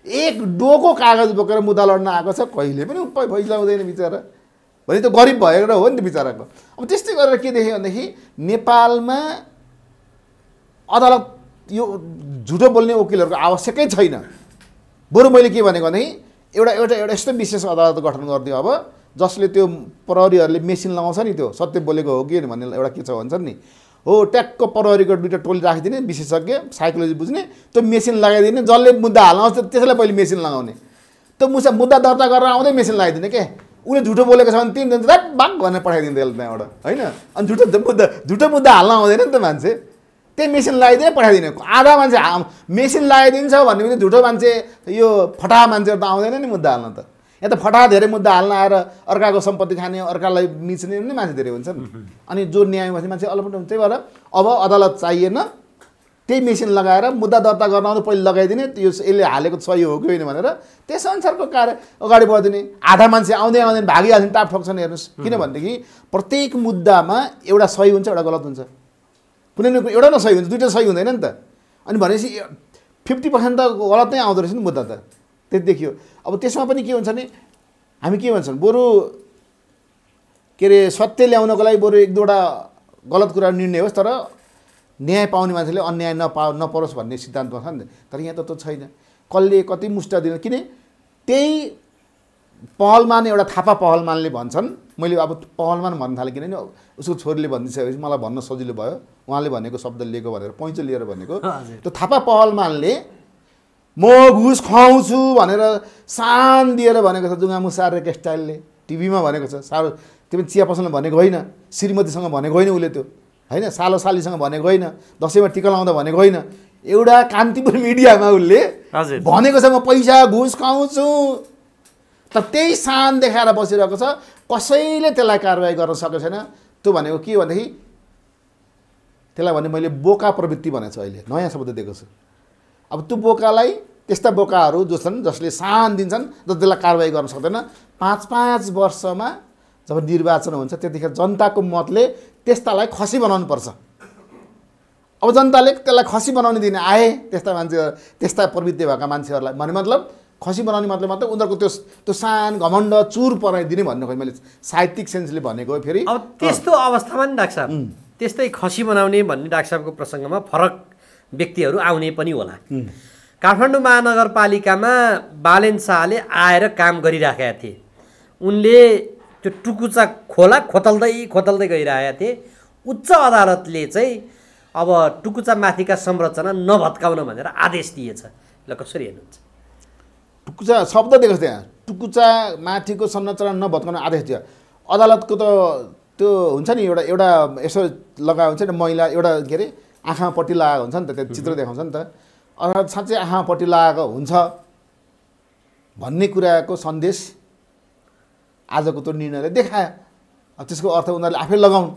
एक डोको कागज बोकेर मुद्दा लड्न आएको छ, कहिले पनि फैसला हुँदैन बिचरा। भने त्यो गरिब भएर हो नि त बिचराको। अब त्यस्तै गरेर के देखेँ भनेदेखि नेपालमा अदालत यो झुटो बोल्ने वकिलहरूको आवश्यकै छैन। बरु मैले के भनेको भनेदेखि एउटा यस्तो विशेष अदालत गठन गरिदियो अब, जसले त्यो प्रहरीहरूले मेसिन लगाउँछ नि, त्यो सत्य बोलेको हो कि भन्ने एउटा के छ भन्छन् नि हो, ट्याक्क प्रहरीको 2टा टोली राखिदिने विशेषज्ञ साइकोलोजी बुझ्ने, त्यो मेसिन लगाइदिने। जसले मुद्दा हाल्न आउँछ त्यसलाई पहिले मेसिन लगाउने। त्यो मुद्दा दर्ता गरेर आउँदै मेसिन लगाइदिने के। उसले झुटो बोलेको छ भने 3 दिन बाक भनेर पठाइदिन्छ त्यसले त्यहाँबाट होइन। अनि झुटो मुद्दा हाल्न आउँदैन नि त मान्छे। त्यही मेसिन लगाइदिने पठाइदिने। आधा मान्छे मेसिन लगाइदिन्छ भन्ने पनि झुटो मान्छे, यो फटाहा मान्छेहरू त आउँदैन नि मुद्दा हाल्न त। यहाँ त फटाहा धेरै मुद्दा हाल्न आएर अर्काको सम्पत्ति खाने, अर्कालाई मिच्ने पनि मान्छे धेरै हुन्छन्। अनि जो न्याय बस्ने मान्छे अलपट हुन्छ। त्यही भएर अब अदालत चाहिएन, त्यही मेसिन लगाएर मुद्दा दर्ता गर्न आउँदा पहिले लगाइदिने। यो यसले हालेको सही हो कि होइन भनेर त्यसअनुसारको कार्य अगाडि बढिदिने। आधा मान्छे आउँदैन भागिहाल्छन्, टाप ठोक्छन्। हेर्नुहोस्, किनभनेदेखि प्रत्येक मुद्दामा एउटा सही हुन्छ, एउटा गलत हुन्छ। कुनै न कुनै एउटा न सही हुन्छ, 2टा सही हुँदैन नि त। अनि भनेपछि 50% त गलत नै आउँदो रहेछ नि मुद्दा त। त्यति देखियो। अब त्यसमा पनि के हुन्छ भने हामी के भन्छौँ, बरु के अरे सत्य ल्याउनको लागि बरु 1-2वटा गलत कुरा निर्णय होस्, तर न्याय पाउने मान्छेले अन्याय नपरोस् भन्ने सिद्धान्तमा छ नि। तर यहाँ त त्यो छैन। कसले कति मुष्टा दिन, किन त्यही पहलमान एउटा थापा पहलमानले भन्छन्। मैले अब पहलमान भन्न थालेँ किनभने उसको छोरीले भनिदिइसकेपछि मलाई भन्न सजिलो भयो। उहाँले भनेको शब्द लिएको भनेर पैँचो लिएर भनेको। त्यो थापा पहलमानले म घुस खुवाउँछु भनेर सान दिएर भनेको छ। जुङ्गा मुसारेको स्टाइलले टिभीमा भनेको छ। साह्रो त्यो चिया पसलमा भनेको होइन, श्रीमतीसँग भनेको होइन उसले, त्यो होइन सालो सालीसँग भनेको होइन, दसैँमा टिका लाउँदा भनेको होइन। एउटा कान्तिपुर मिडियामा उसले भनेको छ म पैसा घुस खुवाउँछु। तर त्यही सान देखाएर बसिरहेको छ। कसैले त्यसलाई कारवाही गर्न सकेको छैन। त्यो भनेको के भनेदेखि त्यसलाई भने मैले बोका प्रवृत्ति भनेको छु। अहिले नयाँ शब्द दिएको छु। अब त्यो बोकालाई, त्यस्ता बोकाहरू जो छन् जसले सान दिन्छन्, जसलाई कारवाही गर्न सक्दैन, 5-5 वर्षमा जब निर्वाचन हुन्छ त्यतिखेर जनताको मतले त्यस्तालाई खसी बनाउनु पर्छ। अब जनताले त्यसलाई खसी बनाउन दिने आए त्यस्ता मान्छे, त्यस्ता प्रवृत्ति भएका मान्छेहरूलाई भने मतलब खसी बनाउने मतलब मात्र उनीहरूको त्यो सान घमण्ड चुर पराइदिने भन्ने खोइ मैले साहित्यिक सेन्सले भनेको। फेरि अब त्यस्तो अवस्थामा नि डाक्टर साहब त्यस्तै खसी बनाउने भन्ने डाक्टर साहबको प्रसङ्गमा फरक व्यक्तिहरू आउने पनि होला। काठमाडौँ महानगरपालिकामा बालेन शाहले आएर काम गरिराखेका थिए। उनले त्यो टुकुचा खोतल्दै गइरहेका थिए। उच्च अदालतले चाहिँ अब टुकुचा माथिका संरचना नभत्काउन भनेर आदेश दिएछ। ल कसरी हेर्नुहुन्छ? टुकुचा शब्द दिएको छ त्यहाँ, टुकुचा माथिको संरचना नभत्काउन आदेश दियो। अदालतको त त्यो हुन्छ नि एउटा यसो लगाएको हुन्छ नि महिला, एउटा के अरे आँखामा पट्टी लगाएको हुन्छ नि त, त्यो चित्र देखाउँछ नि त। अदालत साँच्चै आँखामा पट्टी लगाएको हुन्छ भन्ने कुराको सन्देश आजको त्यो निर्णयले देखायो। अब त्यसको अर्थ उनीहरूले आफै लगाउन्।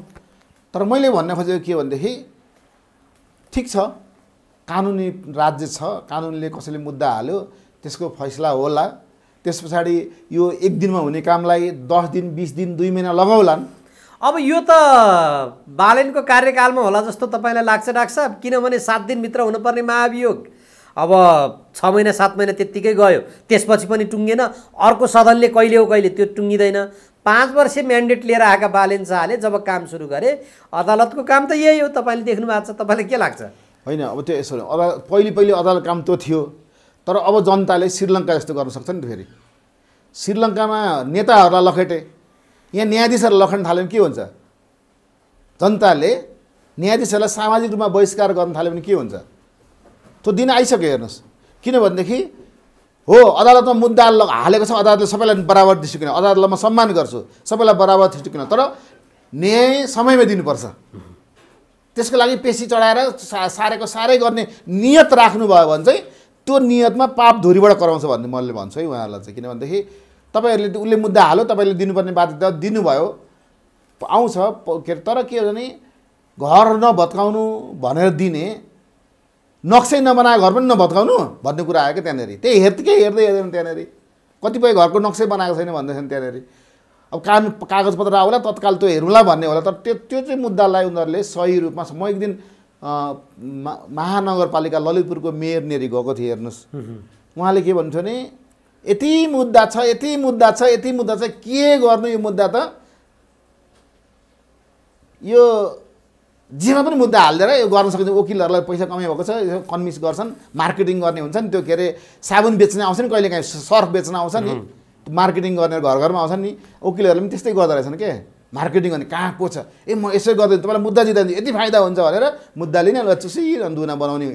तर मैले भन्न खोजेको के भनेदेखि ठिक छ, कानुनी राज्य छ, कानुनले कसैले मुद्दा हाल्यो त्यसको फैसला होला। त्यस पछाडि यो एक दिनमा हुने कामलाई 10 दिन 20 दिन 2 महिना लगाउलान्। अब यो त बालेनको कार्यकालमा होला जस्तो तपाईँलाई लाग्छ डाक्टर साहब? किनभने 7 दिनभित्र हुनुपर्ने महाभियोग अब 6 महिना 7 महिना त्यत्तिकै गयो, त्यसपछि पनि टुङ्गेन। अर्को सदनले कहिले हो कहिले त्यो टुङ्गिँदैन। 5 वर्ष म्यान्डेट लिएर आएका बालेन शाहले जब काम सुरु गरे, अदालतको काम त यही हो, तपाईँले देख्नु भएको छ। तपाईँलाई के लाग्छ? होइन, अब त्यो यसो पहिले अदालत काम त्यो थियो, तर अब जनताले श्रीलङ्का जस्तो गर्न सक्छ नि त। फेरि श्रीलङ्कामा नेताहरूलाई लखेटे, यहाँ न्यायाधीशहरूलाई लखेट्न थाल्यो भने के हुन्छ? जनताले न्यायाधीशहरूलाई सामाजिक रूपमा बहिष्कार गर्न थाल्यो भने के हुन्छ? त्यो दिन आइसक्यो। हेर्नुहोस्, किनभनेदेखि हो अदालतमा मुद्दा हालेको छ, अदालतले सबैलाई बराबर दृष्टि किन, अदालतलाई म सम्मान गर्छु, सबैलाई बराबर दृष्टि किन, तर न्याय समयमा दिनुपर्छ। त्यसको लागि पेशी चढाएर सारेको सारै गर्ने नियत राख्नुभयो भने चाहिँ त्यो नियतमा पाप धुरीबाट कराउँछ भन्ने मैले भन्छु है उहाँहरूलाई चाहिँ। किनभनेदेखि तपाईँहरूले उसले मुद्दा हाल्यो, तपाईँले दिनुपर्ने बाध्यता दिनुभयो, आउँछ के। तर के हो भने घर नभत्काउनु भनेर दिने, नक्सै नबनाएको घर पनि नभत्काउनु भन्ने कुरा आयो क्या त्यहाँनिर। त्यही हेर्दै हेर्दैन त्यहाँनिर। कतिपय घरको नक्सै बनाएको छैन भन्दैछन् त्यहाँनिर। अब कागजपत्र आउला तत्काल त्यो हेरौँला भन्ने होला। तर त्यो चाहिँ मुद्दालाई उनीहरूले सही रूपमा, म एक दिन महानगरपालिका ललितपुरको मेयर नेरी गएको थिएँ। हेर्नुहोस्, उहाँले के भन्थ्यो भने यति मुद्दा छ, यति मुद्दा छ, यति मुद्दा छ, के गर्नु यो मुद्दा त, यो जेमा पनि मुद्दा हालिदिएर यो गर्न सकिन्छ। वकिलहरूलाई पैसा कमाइ भएको छ, कन्भिन्स गर्छन्, मार्केटिङ गर्ने हुन्छ नि। त्यो के अरे साबुन बेच्न आउँछ नि, कहिले काहीँ सर्फ बेच्न आउँछ नि, मार्केटिङ गर्ने घर घरमा आउँछन् नि। वकिलहरूले पनि त्यस्तै गर्दो रहेछन् के, मार्केटिङ गर्ने कहाँ को छ, म यसो गर्दै तपाईँलाई मुद्दा दिँदा यति फाइदा हुन्छ भनेर मुद्दा लिने, चुसिरहनु दुना बनाउने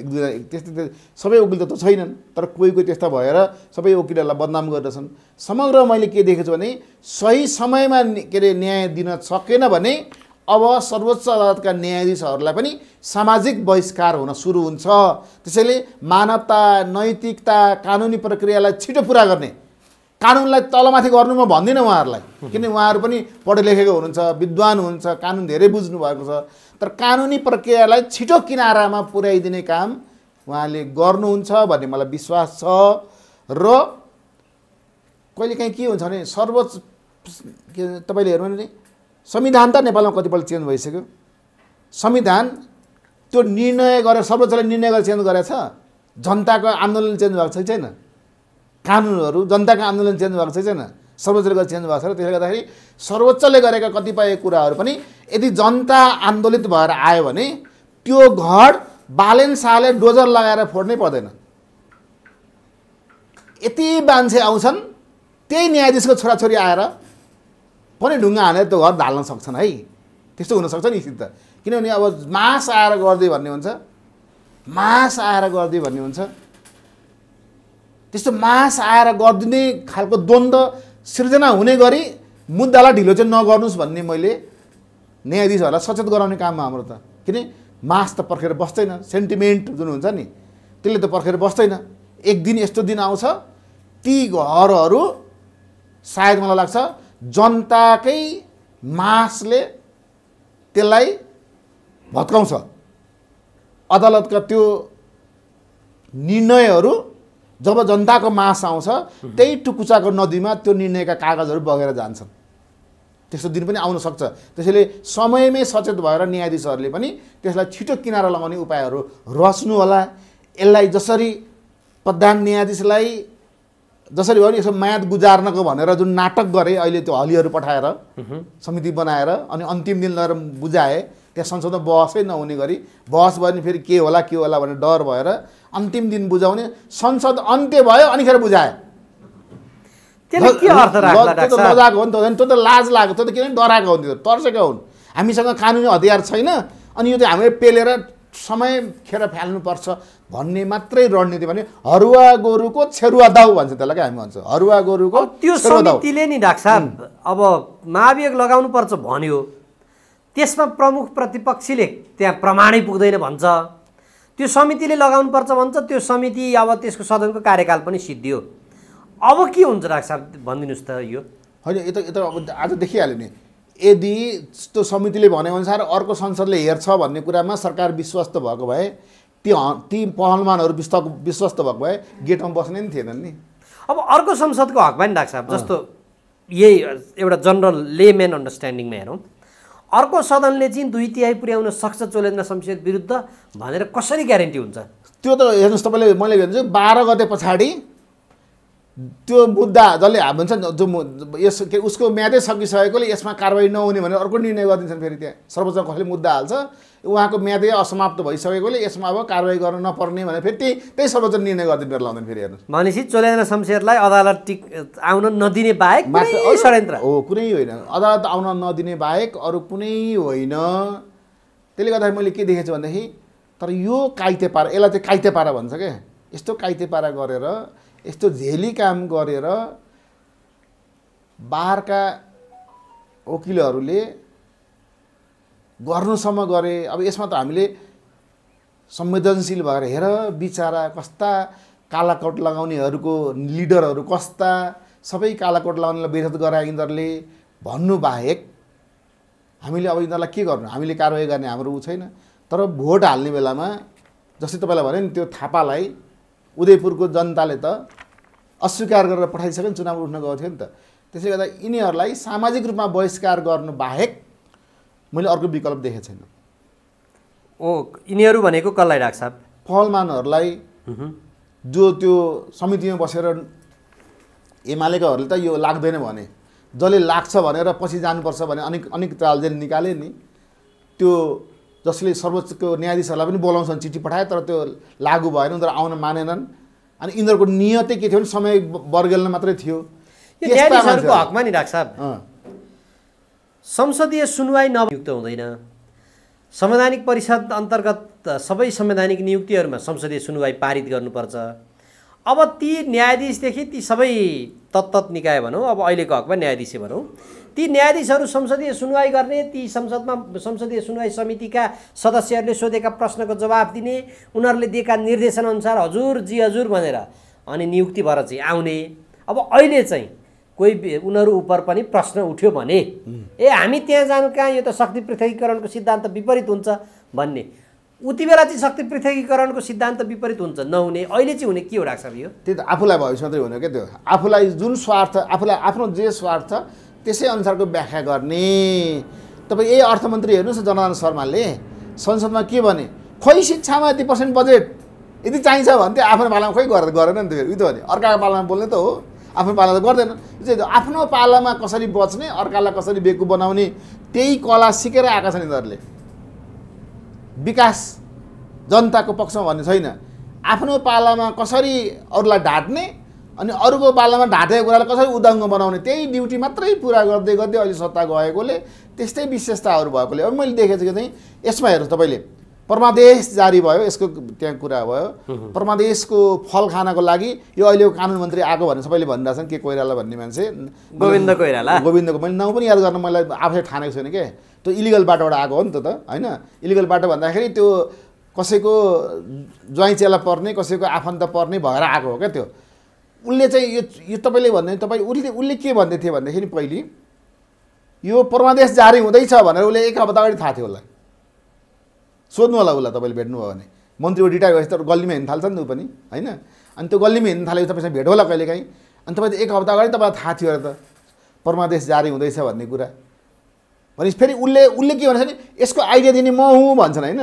त्यस्तै सबै वकिल त छैनन्। तर कोही त्यस्ता भएर सबै वकिलहरूलाई बदनाम गर्दछन्। समग्र मैले के देखेको छु भने सही समयमा के अरे न्याय दिन सकेन भने अब सर्वोच्च अदालतका न्यायाधीशहरूलाई पनि सामाजिक बहिष्कार हुन सुरु हुन्छ। त्यसैले मानवता, नैतिकता, कानुनी प्रक्रियालाई छिटो पुरा गर्ने, कानुनलाई तलमाथि गर्नु म भन्दिनँ उहाँहरूलाई, किनभने उहाँहरू पनि पढे लेखेको हुनुहुन्छ, विद्वान हुनुहुन्छ, कानुन धेरै बुझ्नु भएको छ। तर कानुनी प्रक्रियालाई छिटो किनारामा पुर्याइदिने काम उहाँले गर्नुहुन्छ भन्ने मलाई विश्वास छ। र कहिलेकाहीँ के हुन्छ भने सर्वोच्च तपाईँले हेर्नु भने संविधान त नेपालमा कतिपल्ट चेन्ज भइसक्यो। संविधान त्यो निर्णय गरेर सर्वोच्चले निर्णय गरेर चेन्ज गरेछ, जनताको आन्दोलन चेन्ज भएको छ छैन। कानुनहरू जनताको आन्दोलन चेन्ज भएको छैन, सर्वोच्चले गरेर चेन्ज भएको छ। त्यसले गर्दाखेरि सर्वोच्चले गरेका कतिपय कुराहरू पनि यदि जनता आन्दोलित भएर आयो भने त्यो घर बालेन शाहले डोजर लगाएर फोड्नै पर्दैन। यति मान्छे आउँछन्, त्यही न्यायाधीशको छोराछोरी आएर पनि ढुङ्गा हानेर त्यो घर ढाल्न सक्छन् है। त्यस्तो हुनसक्छ नि सिद्ध। किनभने अब मास आएर गर्दै भन्ने हुन्छ, मास आएर गर्दै भन्ने हुन्छ। त्यस्तो मास आएर गरिदिने खालको द्वन्द्व सिर्जना हुने गरी मुद्दालाई ढिलो चाहिँ नगर्नुहोस् भन्ने मैले न्यायाधीशहरूलाई सचेत गराउने काम हाम्रो त। किन मास त पर्खेर बस्दैन, सेन्टिमेन्ट जुन हुन्छ नि त्यसले त पर्खेर बस्दैन। एक दिन यस्तो दिन आउँछ ती घरहरू सायद मलाई लाग्छ जनताकै मासले त्यसलाई भत्काउँछ। अदालतका त्यो निर्णयहरू जब जनताको मास आउँछ त्यही टुकुचाको नदीमा त्यो निर्णयका कागजहरू बगेर जान्छन्। त्यस्तो दिन पनि आउन सक्छ। त्यसैले समयमै सचेत भएर न्यायाधीशहरूले पनि त्यसलाई छिटो किनारा लगाउने उपायहरू रच्नु होला। यसलाई जसरी प्रधान न्यायाधीशलाई जसरी भयो नि यसो म्याद गुजार्नको भनेर जुन नाटक गरे अहिले, त्यो हलीहरू पठाएर समिति बनाएर अनि अन्तिम दिन लगेर बुझाए, त्यहाँ संसदमा बहसै नहुने गरी, बहस भयो भने फेरि के होला भनेर डर भएर अन्तिम दिन बुझाउने, संसद अन्त्य भयो अनिखेर बुझाए। त्यसले के अर्थ राख्ला डाक्टर साहब? मजाको हो नि त, त्यो त लाज लाग्यो, त्यो त किन डराएको हो नि, त तर्सेका हुन्। हामीसँग कानुनी हतियार छैन अनि यो चाहिँ हामीले पेलेर समय खेर फाल्नुपर्छ भन्ने मात्रै रणनीति भने हरुवा गोरुको छेरुवा दाउ भन्छ त्यसलाई, क्या हामी भन्छ हरुवा गोरुको त्यो समितिले नि डाक्टर साहब अब महाभियोग लगाउनु पर्छ भन्यो, त्यसमा प्रमुख प्रतिपक्षीले त्यहाँ प्रमाणै पुग्दैन भन्छ, त्यो समितिले लगाउनु पर्छ भन्छ, त्यो समिति अब त्यसको सदनको कार्यकाल पनि सिद्धियो। अब के हुन्छ डाक्टर साहब भनिदिनुहोस् त? यो होइन, यो त अब आज देखिहाल्यो नि, यदि त्यो समितिले भनेअनुसार अर्को संसदले हेर्छ भन्ने कुरामा सरकार विश्वस्त भएको भए ती पहलमानहरू विश्वस्त भएको भए गेटमा बस्ने नि थिएनन् नि। अब अर्को संसदको हकमा नि डाक्टर साहब जस्तो यही एउटा जनरल लेमेन अन्डरस्ट्यान्डिङमा हेरौँ, अर्को सदनले चाहिँ 2/3 पुर्याउन सक्छ चोलेन्द्र शमशेर विरुद्ध भनेर कसरी ग्यारेन्टी हुन्छ? त्यो त हेर्नुहोस् तपाईँले, मैले भन्छु 12 गते पछाडि त्यो मुद्दा जसले भन्छ जो उसको म्यादै सकिसकेकोले यसमा कारबाही नहुने भनेर अर्को निर्णय गरिदिन्छन्। फेरि त्यहाँ सर्वोच्च कसले मुद्दा हाल्छ, उहाँको म्यादै असमाप्त भइसकेकोले यसमा अब कारबाही गर्न नपर्ने भनेर फेरि त्यही सर्वोच्च निर्णय गरिदिनु बेला लाउँदैन। फेरि हेर्नुहोस्, भनेपछि चोलेन्द्र शमशेरलाई अदालत आउन नदिने बाहेक कुनै षड्यन्त्र हो, कुनै होइन, अदालत आउन नदिने बाहेक अरू कुनै होइन। त्यसले गर्दा मैले के देखेछु भनेदेखि, तर यो काइते पारा, यसलाई चाहिँ काइते पारा भन्छ क्या, यस्तो काइते पारा गरेर यस्तो झेली काम गरेर बाहिरका वकिलहरूले गर्नुसम्म गरे। अब यसमा त हामीले संवेदनशील भएर हेर बिचारा कस्ता कालाकोट लगाउनेहरूको लिडरहरू कस्ता, सबै कालाकोट लगाउनेलाई विरोध गराए यिनीहरूले भन्नु बाहेक हामीले अब यिनीहरूलाई के गर्नु, हामीले कारवाही गर्ने हाम्रो ऊ छैन। तर भोट हाल्ने बेलामा जस्तै तपाईँलाई भने नि, त्यो थापालाई उदयपुरको जनताले त अस्वीकार गरेर पठाइसक्यो नि, चुनाव उठ्न गएको थियो नि त। त्यसले गर्दा यिनीहरूलाई सामाजिक रूपमा बहिष्कार गर्नु बाहेक मैले अर्को विकल्प देखेको छैन। ओ यिनीहरू भनेको कसलाई डाक्टर साहब? पहलमानहरूलाई, जो त्यो समितिमा बसेर एमालेकाहरूले त यो लाग्दैन भने, जसले लाग्छ भनेर पछि जानुपर्छ भने अनेक चालजेल निकाले नि, त्यो जसले सर्वोच्चको न्यायाधीशहरूलाई पनि बोलाउँछन्, चिठी पठाए तर त्यो लागू भएन, उनीहरू आउन मानेनन्। अनि यिनीहरूको नियतै के थियो भने समय बर्गेल्न मात्रै थियो। यो न्यायाधीशहरूको हकमा नि डाक्टर साहब संसदीय सुनवाई नयुक्त हुँदैन। संवैधानिक परिषद अन्तर्गत सबै संवैधानिक नियुक्तिहरूमा संसदीय सुनवाई पारित गर्नुपर्छ। अब ती न्यायाधीशदेखि ती सबै तत्त निकाय भनौँ, अब अहिलेको हकमा न्यायाधीश भनौँ, ती न्यायाधीशहरू संसदीय सुनवाई गर्ने, ती संसदीय सुनवाई समितिका सदस्यहरूले सोधेका प्रश्नको जवाफ दिने, उनीहरूले दिएका निर्देशनअनुसार हजुर जी हजुर भनेर अनि नियुक्ति भएर चाहिँ आउने। अब अहिले चाहिँ कोही उनीहरू उप पनि प्रश्न उठ्यो भने हामी त्यहाँ जानु कहाँ, यो त शक्ति पृथकीकरणको सिद्धान्त विपरीत हुन्छ भन्ने, उति बेला चाहिँ शक्ति पृथकीकरणको सिद्धान्त विपरीत हुन्छ नहुने, अहिले चाहिँ हुने के हो डाक्टर साहब? यो त्यही त आफूलाई भविष्य मात्रै हुने क्या, त्यो आफूलाई जुन स्वार्थ, आफूलाई आफ्नो जे स्वार्थ त्यसै अनुसारको व्याख्या गर्ने। तपाईँ यही अर्थमन्त्री हेर्नुहोस् न, जनार्दन शर्माले संसदमा के भने, खोइ शिक्षामा यति % बजेट यदि चाहिन्छ भने त्यो आफ्नो पालामा खोइ गरेन नि त। फेरि उयो त भने अर्काको पालामा बोल्ने त हो, आफ्नो पालामा त गर्दैन। आफ्नो पालामा कसरी बच्ने, अर्कालाई कसरी बेकु बनाउने, त्यही कला सिकेर आएका छन् यिनीहरूले। विकास जनताको पक्षमा भन्ने छैन, आफ्नो पालामा कसरी अरूलाई ढाँट्ने अनि अरूको पालामा ढाँटेको कुरालाई कसरी उदङ्ग बनाउने, त्यही ड्युटी मात्रै पुरा गर्दै गर्दै अहिले सत्ता गएकोले त्यस्तै विशेषताहरू भएकोले अब मैले देखेको छु कि चाहिँ यसमा हेर्नुहोस्, तपाईँले परमादेश जारी भयो, यसको त्यहाँ कुरा भयो, परमादेशको फल खानको लागि यो अहिलेको कानुन मन्त्री आएको भनेर सबैले भनिरहेछन्। के कोइराला भन्ने मान्छे, गोविन्द कोइराला, गोविन्दको मैले नाउँ पनि याद गर्न मलाई आफै ठानेको छैन क्या। त्यो इलिगल बाटोबाट आएको हो नि त होइन, इलिगल बाटो भन्दाखेरि त्यो कसैको ज्वाइँ चेला पर्ने, कसैको आफन्त पर्ने भएर आएको हो क्या। त्यो उसले चाहिँ यो तपाईँले भन्ने, उसले के भन्दै थियो भन्दाखेरि पहिले यो परमादेश जारी हुँदैछ भनेर उसले 1 हप्ता अगाडि थाहा थियो उसलाई, सोध्नु होला उसलाई, तपाईँले भेट्नुभयो भने। मन्त्रीको रिटायर भएपछि त गल्लीमा हिँड्न थाल्छ नि त ऊ पनि होइन, अनि त्यो गल्लीमा हिँड्न थालेपछि तपाईँसँग भेट होला कहिलेकाहीँ, अनि तपाईँ 1 हप्ता अगाडि तपाईँलाई थाहा थियो अरे त परमादेश जारी हुँदैछ भन्ने कुरा। भनेपछि फेरि उसले के भन्छ भने यसको आइडिया दिने म हुँ भन्छन् होइन।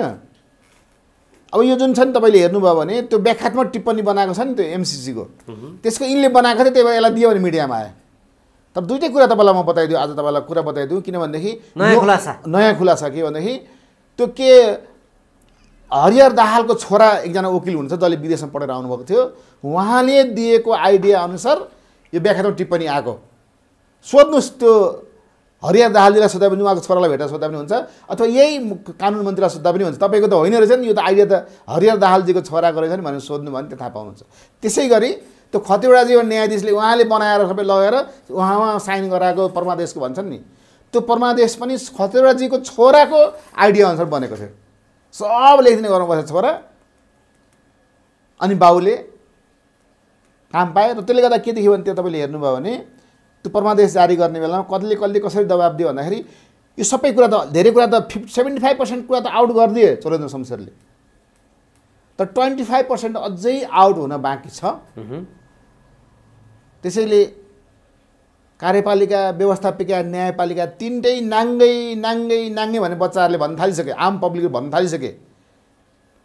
अब यो जुन छ नि तपाईँले हेर्नुभयो भने त्यो व्याख्यात्मक टिप्पणी बनाएको छ नि त्यो एमसिसीको, त्यसको यिनले बनाएको थियो, त्यही भएर यसलाई दियो भने मिडियामा आयो। तर दुइटै कुरा तपाईँलाई म बताइदिउँ, आज तपाईँलाई कुरा बताइदिउँ, किनभनेदेखि नयाँ खुलासा के भनेदेखि त्यो के हरिहर दाहालको छोरा एकजना वकिल हुनुहुन्छ जसले विदेशमा पढेर आउनुभएको थियो, उहाँले दिएको आइडिया अनुसार यो व्याख्यात्मक टिप्पणी आएको। सोध्नुहोस् त्यो हरिहर दाहालजीलाई सोद्धा पनि, उहाँको छोरालाई भेटेर सोद्धा पनि हुन्छ, अथवा यही कानुन मन्त्रीलाई सोद्धा पनि हुन्छ, तपाईँको त होइन रहेछ नि, यो त आइडिया त हरिहर दाहालजीको छोराको रहेछ नि भनेर सोध्नु भयो भने त्यो थाहा पाउनुहुन्छ। त्यसै गरी त्यो खतिवडा जीवन न्यायाधीशले उहाँले बनाएर सबै लगेर उहाँ साइन गराएको परमादेशको भन्छन् नि, त्यो परमादेश पनि खतिवडाजीको छोराको आइडिया अनुसार बनेको थियो। सब लेखिदिने गर्नु पर्छ छोरा, अनि बाउले काम पाए। र त्यसले गर्दा के देखियो भने त्यो तपाईँले हेर्नुभयो भने त्यो परमादेश जारी गर्ने बेलामा कसले कसरी दबाब दियो भन्दाखेरि यो सबै कुरा त धेरै कुरा त 75% कुरा त आउट गरिदिए चोलेन्द्र शमशेरले, तर 25% अझै आउट हुन बाँकी छ। त्यसैले कार्यपालिका, व्यवस्थापिका, न्यायपालिका तिनटै नाङ्गै नाङ्गै नाङ्गै भने बच्चाहरूले भन्न थालिसके, आम पब्लिकले भन्न थालिसके।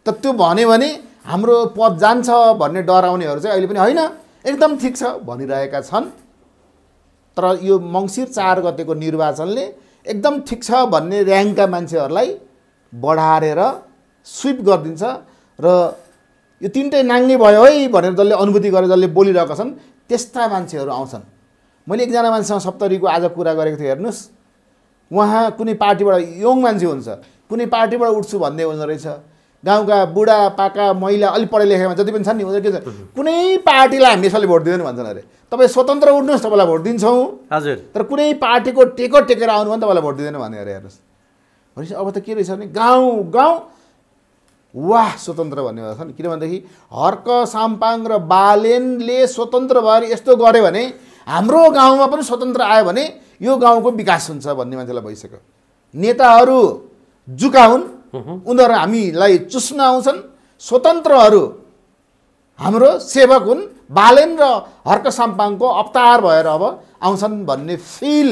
त त्यो भन्यो भने हाम्रो पद जान्छ भन्ने डराउनेहरू चाहिँ अहिले पनि होइन एकदम ठिक छ भनिरहेका छन्। तर यो मङ्सिर 4 गतेको निर्वाचनले एकदम ठिक छ भन्ने र्याङ्कका मान्छेहरूलाई बढारेर स्विप गरिदिन्छ र यो तिनटै नाङ्गे भयो है भनेर जसले अनुभूति गरेर जसले बोलिरहेका छन् त्यस्ता मान्छेहरू आउँछन्। मैले एकजना मान्छेसँग सप्तरीको आज कुरा गरेको थिएँ, हेर्नुहोस् उहाँ कुनै पार्टीबाट यङ मान्छे हुन्छ, कुनै पार्टीबाट उठ्छु भन्दै हुँदो रहेछ। गाउँका बुढा पाका महिला अलिक पढे लेखेमा जति पनि छन् नि उनीहरू के छ, कुनै पार्टीलाई हामी यसले भोट दिँदैन भन्छन्। अरे तपाईँ स्वतन्त्र उठ्नुहोस् तपाईँलाई भोट दिन्छौँ, हजुर, तर कुनै पार्टीको टेकेर आउनु भने तपाईँलाई भोट दिँदैन भने। अरे हेर्नुहोस् भनेपछि अब त के रहेछ भने गाउँ गाउँ वाह स्वतन्त्र भन्ने भएको छ नि। किनभनेदेखि हर्क साम्पाङ र बालेनले स्वतन्त्र भएर यस्तो गऱ्यो भने हाम्रो गाउँमा पनि स्वतन्त्र आयो भने यो गाउँको विकास हुन्छ भन्ने मान्छेलाई भइसक्यो। नेताहरू जुका हुन्, उनीहरू हामीलाई चुस्न आउँछन्, स्वतन्त्रहरू हाम्रो सेवक हुन्, बालेन र हर्क साम्पाङको अवतार भएर अब आउँछन् भन्ने फिल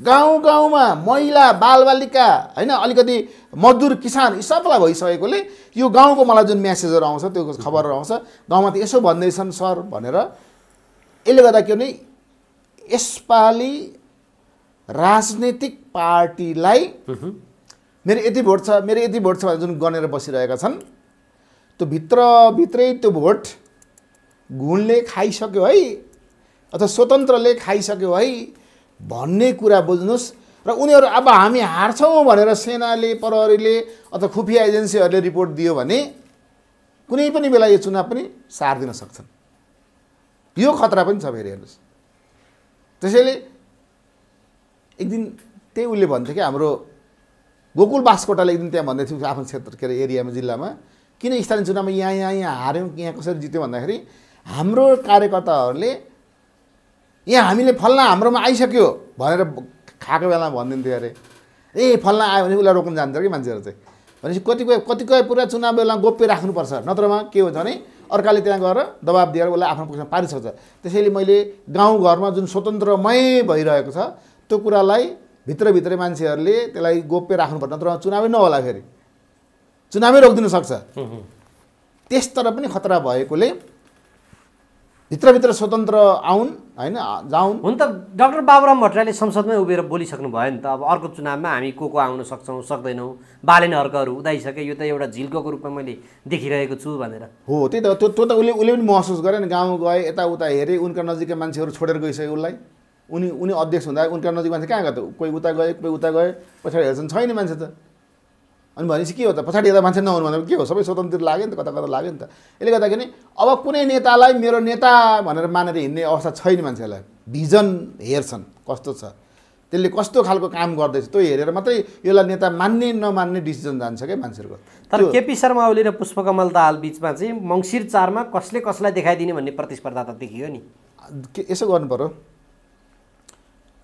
गाउँ गाउँमा महिला बालबालिका होइन अलिकति मजदुर किसान यी सबलाई भइसकेकोले यो गाउँको मलाई जुन म्यासेजहरू आउँछ त्यो खबरहरू आउँछ गाउँमा त यसो भन्दैछन् सर भनेर। यसले गर्दा के भने यसपालि राजनीतिक पार्टीलाई मेरो यति भोट छ मेरो यति भोट छ भनेर जुन गनेर बसिरहेका छन् त्यो भित्रै त्यो भोट घुनले खाइसक्यो है अथवा स्वतन्त्रले खाइसक्यो है भन्ने कुरा बुझ्नुहोस्। र उनीहरू अब हामी हार्छौँ भनेर सेनाले प्रहरीले अथवा खुफिया एजेन्सीहरूले रिपोर्ट दियो भने कुनै पनि बेला यो चुनाव पनि सार्दिन सक्छन्। यो खतरा पनि छ फेरि हेर्नुहोस्। त्यसैले एक दिन त्यही उसले भन्थ्यो कि हाम्रो गोकुल बास्कोटाले एक दिन त्यहाँ भन्दै थियो आफ्नो क्षेत्र के अरे एरियामा जिल्लामा किन स्थानीय चुनावमा यहाँ हार्यौँ यहाँ कसरी जित्यो भन्दाखेरि हाम्रो कार्यकर्ताहरूले यहाँ हामीले फल्ना हाम्रोमा आइसक्यो भनेर खाएको बेलामा भनिदिन्थ्यो। अरे ए फल्ना आयो भने उसलाई रोक्न जान्छ कि मान्छेहरू चाहिँ। भनेपछि कतिपय पुरा चुनाव बेला गोप्य राख्नुपर्छ, नत्रमा के हुन्छ भने अर्काले त्यहाँ गएर दबाब दिएर उसलाई आफ्नो पक्षमा पारिसक्छ। त्यसैले मैले गाउँघरमा जुन स्वतन्त्रमय भइरहेको छ त्यो कुरालाई भित्रभित्रै मान्छेहरूले त्यसलाई गोप्य राख्नुपर्छ, नत्र चुनावै नहोला, फेरि चुनावै रोकिदिन सक्छ। त्यसतर पनि खतरा भएकोले भित्रभित्र स्वतन्त्र आउन् होइन जाउन्। हुन त डाक्टर बाबुराम भट्टराईले संसदमै उभिएर बोलिसक्नु भयो नि त। अब अर्को चुनावमा हामी को आउन सक्छौँ सक्दैनौँ, बालेनहरुकाहरू उदाइसके, यो त एउटा झिल्कोको रूपमा मैले देखिरहेको छु भनेर। हो त्यही त त्यो त उसले पनि महसुस गरे नि। गाउँ गए यताउता हेरे उनका नजिकका मान्छेहरू छोडेर गइसक्यो उसलाई। उनी अध्यक्ष हुँदा उनका नजिक मान्छे कहाँ गयो त? कोही उता गए कोही उता गए, पछाडि हेर्छन् छैन मान्छे त। अनि भनेपछि के हो त? पछाडि हेर्दा मान्छे नहुनु भनेर के हो? सबै स्वतन्त्र लाग्यो नि त, कता कता लाग्यो नि त। यसले गर्दाखेरि अब कुनै नेतालाई मेरो नेता भनेर मानेर हिँड्ने अवस्था छैन। मान्छेलाई भिजन हेर्छन् कस्तो छ, त्यसले कस्तो खालको काम गर्दैछ त्यो हेरेर मात्रै यसलाई नेता मान्ने नमान्ने डिसिजन जान्छ क्या मान्छेहरूको। तर केपी शर्मा ओली र पुष्पकमल दाहाल बिचमा चाहिँ मङ्सिर 4 मा कसले कसलाई देखाइदिने भन्ने प्रतिस्पर्धा त देखियो नि। यसो गर्नु पर्यो,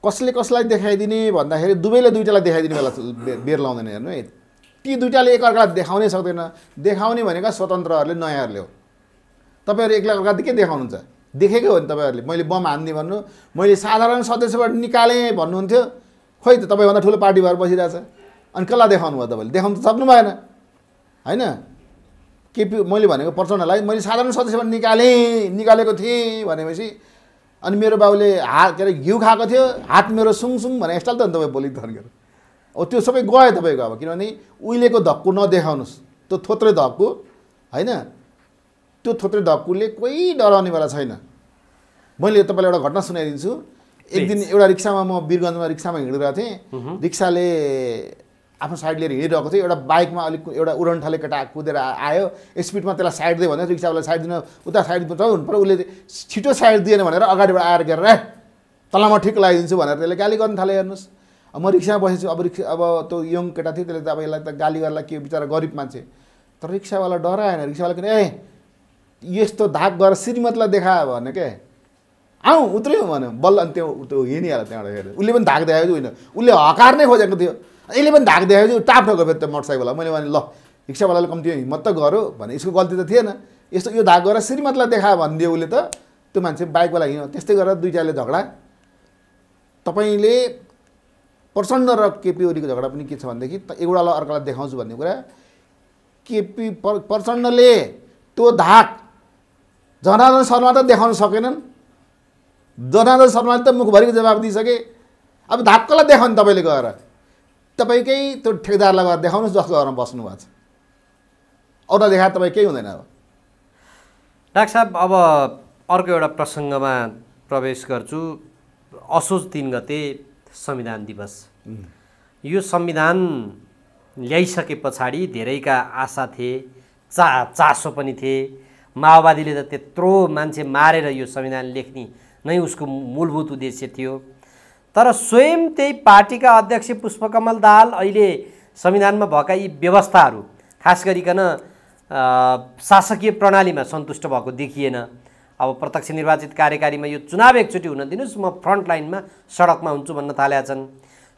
कसले कसलाई देखाइदिने भन्दाखेरि दुवैले दुईटालाई देखाइदिने बेला बेर लाउँदैन। हेर्नु है, ती दुईटाले एकअर्कालाई देखाउनै सक्दैन। देखाउने भनेको स्वतन्त्रहरूले नयाँहरूले हो। तपाईँहरू एकअर्काले के देखाउनुहुन्छ? देखेकै हो नि तपाईँहरूले। मैले बम हान्ने भन्नु, मैले साधारण सदस्यबाट निकालेँ भन्नुहुन्थ्यो। खोइ त तपाईँभन्दा ठुलो पार्टी भएर बसिरहेछ। अनि कसलाई देखाउनु भयो तपाईँले? देखाउनु त सक्नु भएन होइन। केपी मैले भनेको पर्सनलाई मैले साधारण सदस्यबाट निकालेको थिएँ भनेपछि अनि मेरो बाबुले के अरे घिउ खाएको थियो, हात मेरो सुङसुङ भने यस्तो त नि तपाईँ बोली थर्केर। अब त्यो सबै गयो तपाईँको। अब किनभने उहिलेको धक्कु नदेखाउनुहोस्, त्यो थोत्रे धक्कु होइन, त्यो थोत्रे धक्कुले कोही डराउनेवाला छैन। मैले तपाईँलाई एउटा घटना सुनाइदिन्छु। एक दिन एउटा रिक्सामा म वीरगन्जमा रिक्सामा हिँडिरहेको थिएँ। रिक्साले आफ्नो साइड लिएर हिँडिरहेको थियो। एउटा बाइकमा अलिक एउटा उडनठाले केटा कुदेर आयो, स्पिडमा त्यसलाई साइड दियो भने रिक्सावाला साइड दिन उता साइड हुनु पऱ्यो। उसले छिटो साइड दिएन भनेर अगाडिबाट आएर गरेर तँलाई म ठिक लगाइदिन्छु भनेर त्यसले गाली गर्न थाल्यो। हेर्नुहोस्, अब म रिक्सामा बसेछु। अब त्यो यङ केटा थियो, त्यसले त अब यसलाई त गाली गर्ला के, बिचरा गरिब मान्छे। तर रिक्सावाला डराएन। रिक्सावाला किन ए यस्तो धाक गरेर श्रीमतीलाई देखायो भने के आऊ उत्रियो भन्यो बल्ल अनि त्यो हिँडिहाल्यो त्यहाँबाट हेरेर उसले पनि धाक देखाएको होइन उसले हकार नै खोजेको थियो यसले पनि धाक देखाएको थियो टाप ठोक्यो फेरि त्यो मोटरसाइकललाई मैले भने ल रिक्सावालाले कम्ती हिम्मत त गर्यो भने यसको गल्ती त थिएन यस्तो यो धाक गरेर श्रीमतलाई देखायो भनिदियो उसले त त्यो मान्छे बाइकवाला हिँड्यो त्यस्तै गरेर दुईटाले झगडा तपाईँले प्रचण्ड र केपी ओलीको झगडा पनि के छ भनेदेखि एउटालाई अर्कालाई देखाउँछु भन्ने कुरा केपी प्रचण्डले त्यो धाक जनार्दन शर्मा त देखाउन सकेनन् जनार्दन शर्माले त मुखभरिको जवाब दिइसके अब धाक्कलाई देखाउनु तपाईँले गएर तपाईँकै त्यो ठेकेदारलाई गएर देखाउनुहोस् जसको घरमा बस्नु भएको छ अरूलाई देखाएर तपाईँ केही हुँदैन अब डाक्टर साहब अब अर्को एउटा प्रसङ्गमा प्रवेश गर्छु असोज 3 गते संविधान दिवस यो संविधान ल्याइसके पछाडि धेरैका आशा थिए चासो पनि थिए माओवादीले त त्यत्रो मान्छे मारेर यो संविधान लेख्ने नै उसको मूलभूत उद्देश्य थियो तर स्वयं त्यही पार्टीका अध्यक्ष पुष्पकमल दाहाल अहिले संविधानमा भएका यी व्यवस्थाहरू खास गरिकन शासकीय प्रणालीमा सन्तुष्ट भएको देखिएन अब प्रत्यक्ष निर्वाचित कार्यकारीमा यो चुनाव एकचोटि हुन दिनुस् म फ्रन्ट लाइनमा सडकमा हुन्छु भन्न थालेका छन्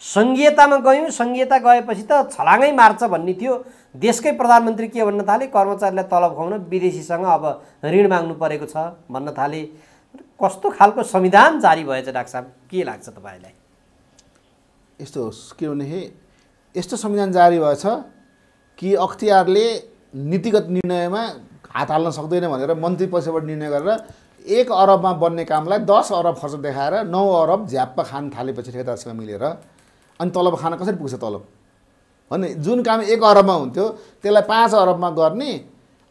संघीयतामा गयौँ संघीयता गएपछि त छलाङै मार्छ भन्ने थियो देशकै प्रधानमन्त्री के भन्न थाले कर्मचारीलाई तलब खुवाउन विदेशीसँग अब ऋण माग्नु परेको छ भन्न थाले कस्तो खालको संविधान जारी भएछ डाक्टर साहब के लाग्छ तपाईँलाई यस्तो के भने यस्तो संविधान जारी भएछ कि अख्तियारले नीतिगत निर्णयमा हात हाल्न सक्दैन भनेर मन्त्री परिषदबाट निर्णय गरेर 1 अरबमा बन्ने कामलाई 10 अरब खर्च देखाएर 9 अरब झ्याप्प खान थालेपछि ठेकेदारसँग मिलेर अनि तलब खान कसरी पुग्छ तलब भने जुन काम 1 अरबमा हुन्थ्यो त्यसलाई 5 अरबमा गर्ने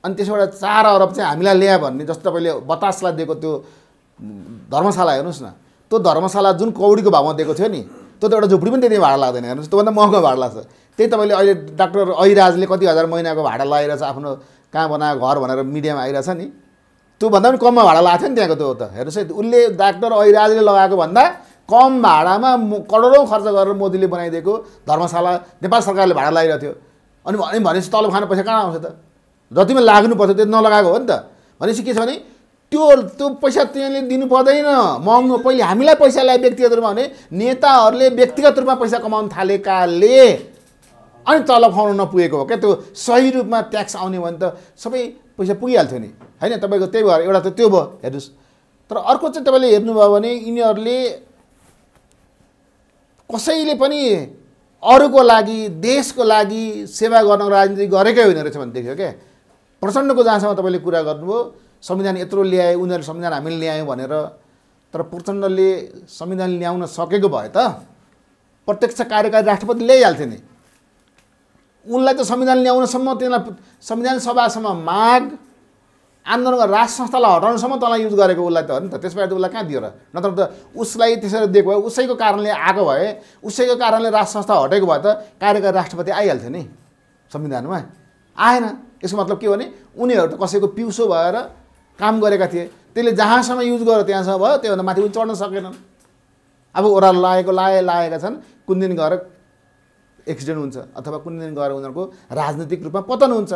अनि त्यसबाट 4 अरब चाहिँ हामीलाई ल्याए भन्ने जस्तो तपाईँले बतासलाई दिएको त्यो धर्मशाला हेर्नुहोस् न त्यो धर्मशाला जुन कौडीको भावमा दिएको थियो नि त्यो त एउटा झुपडी पनि त्यति भाडा लाग्दैन हेर्नुहोस् त्योभन्दा महँगो भाडा लाग्छ त्यही तपाईँले अहिले डाक्टर ऐराजले कति हजार महिनाको भाडा लगाइरहेछ आफ्नो कहाँ बनाएको घर भनेर मिडियामा आइरहेछ नि त्योभन्दा पनि कममा भाडा लाग्थ्यो नि त्यहाँको त्यो त हेर्नुहोस् है उसले डाक्टर ऐराजले लगाएको भन्दा कम भाडामा करोडौँ खर्च गरेर मोदीले बनाइदिएको धर्मशाला नेपाल सरकारले भाडा लगाइरहेको थियो अनि भनेपछि तलब खान पैसा कहाँ आउँछ त जतिमा लाग्नु पर्छ त्यो नलगाएको हो नि त भनेपछि के छ भने त्यो पैसा त्यसले दिनु पर्दैन महँगो पहिले हामीलाई पैसा ल्याए व्यक्तिगत रूपमा भने नेताहरूले व्यक्तिगत रूपमा पैसा कमाउन थालेकाले अनि तलब खुवाउन नपुगेको हो क्या त्यो सही रूपमा ट्याक्स आउने भने त सबै पैसा पुगिहाल्थ्यो नि होइन तपाईँको त्यही भएर एउटा त त्यो भयो हेर्नुहोस् तर अर्को चाहिँ तपाईँले हेर्नुभयो भने यिनीहरूले कसैले पनि अरूको लागि देशको लागि सेवा गर्न राजनीति गरेकै होइन रहेछ भने देख्यो क्या प्रचण्डको जहाँसम्म तपाईँले कुरा गर्नुभयो संविधान यत्रो ल्याए उनीहरूले संविधान हामीले ल्यायौँ भनेर तर प्रचण्डले संविधान ल्याउन सकेको भए त प्रत्यक्ष कार्यकारी राष्ट्रपति ल्याइहाल्थ्यो नि उनलाई त संविधान ल्याउनसम्म त्यसलाई संविधान सभासम्म माग आन्दोलन गरेर राष्ट्र संस्थालाई हटाउनसम्म तँलाई युज गरेको उसलाई त हो नि त त्यसबाट उसलाई कहाँ दियो र नत्र त उसलाई त्यसरी दिएको भए उसैको कारणले आएको भए उसैको कारणले राष्ट्र संस्था हटेको भए त कार्यकारी राष्ट्रपति आइहाल्थ्यो नि संविधानमा आएन यसको मतलब के हो भने उनीहरू त कसैको पिउसो भएर काम गरेका थिए त्यसले जहाँसम्म युज गर्यो त्यहाँसम्म भयो त्योभन्दा माथि उनी चढ्न सकेनन् अब ओह्रालो लागेका छन् कुन दिन गएर एक्सिडेन्ट हुन्छ अथवा कुन दिन गएर उनीहरूको राजनीतिक रूपमा पतन हुन्छ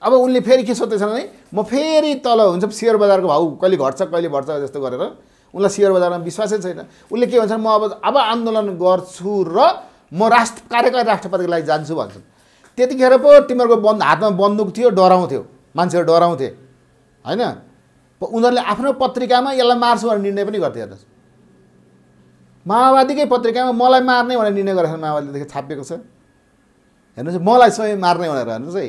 अब उनले फेरि के सोच्दैछन् भने म फेरि तल हुन्छ सेयर बजारको भाउ कहिले घट्छ कहिले बढ्छ जस्तो गरेर उनलाई सेयर बजारमा विश्वासै छैन उसले के भन्छन् म अब आन्दोलन गर्छु र म कार्यकारी राष्ट्रपतिको लागि जान्छु भन्छन् त्यतिखेर पो तिमीहरूको हातमा बन्दुक थियो डराउँथ्यो मान्छेहरू डराउँथे होइन उनीहरूले आफ्नो पत्रिकामा यसलाई मार्छु भनेर निर्णय पनि गर्थे हेर्नुहोस् माओवादीकै पत्रिकामा मलाई मार्ने भनेर निर्णय गरेर माओवादीदेखि छापिएको छ हेर्नुहोस् मलाई स्वयं मार्ने भनेर हेर्नुहोस् है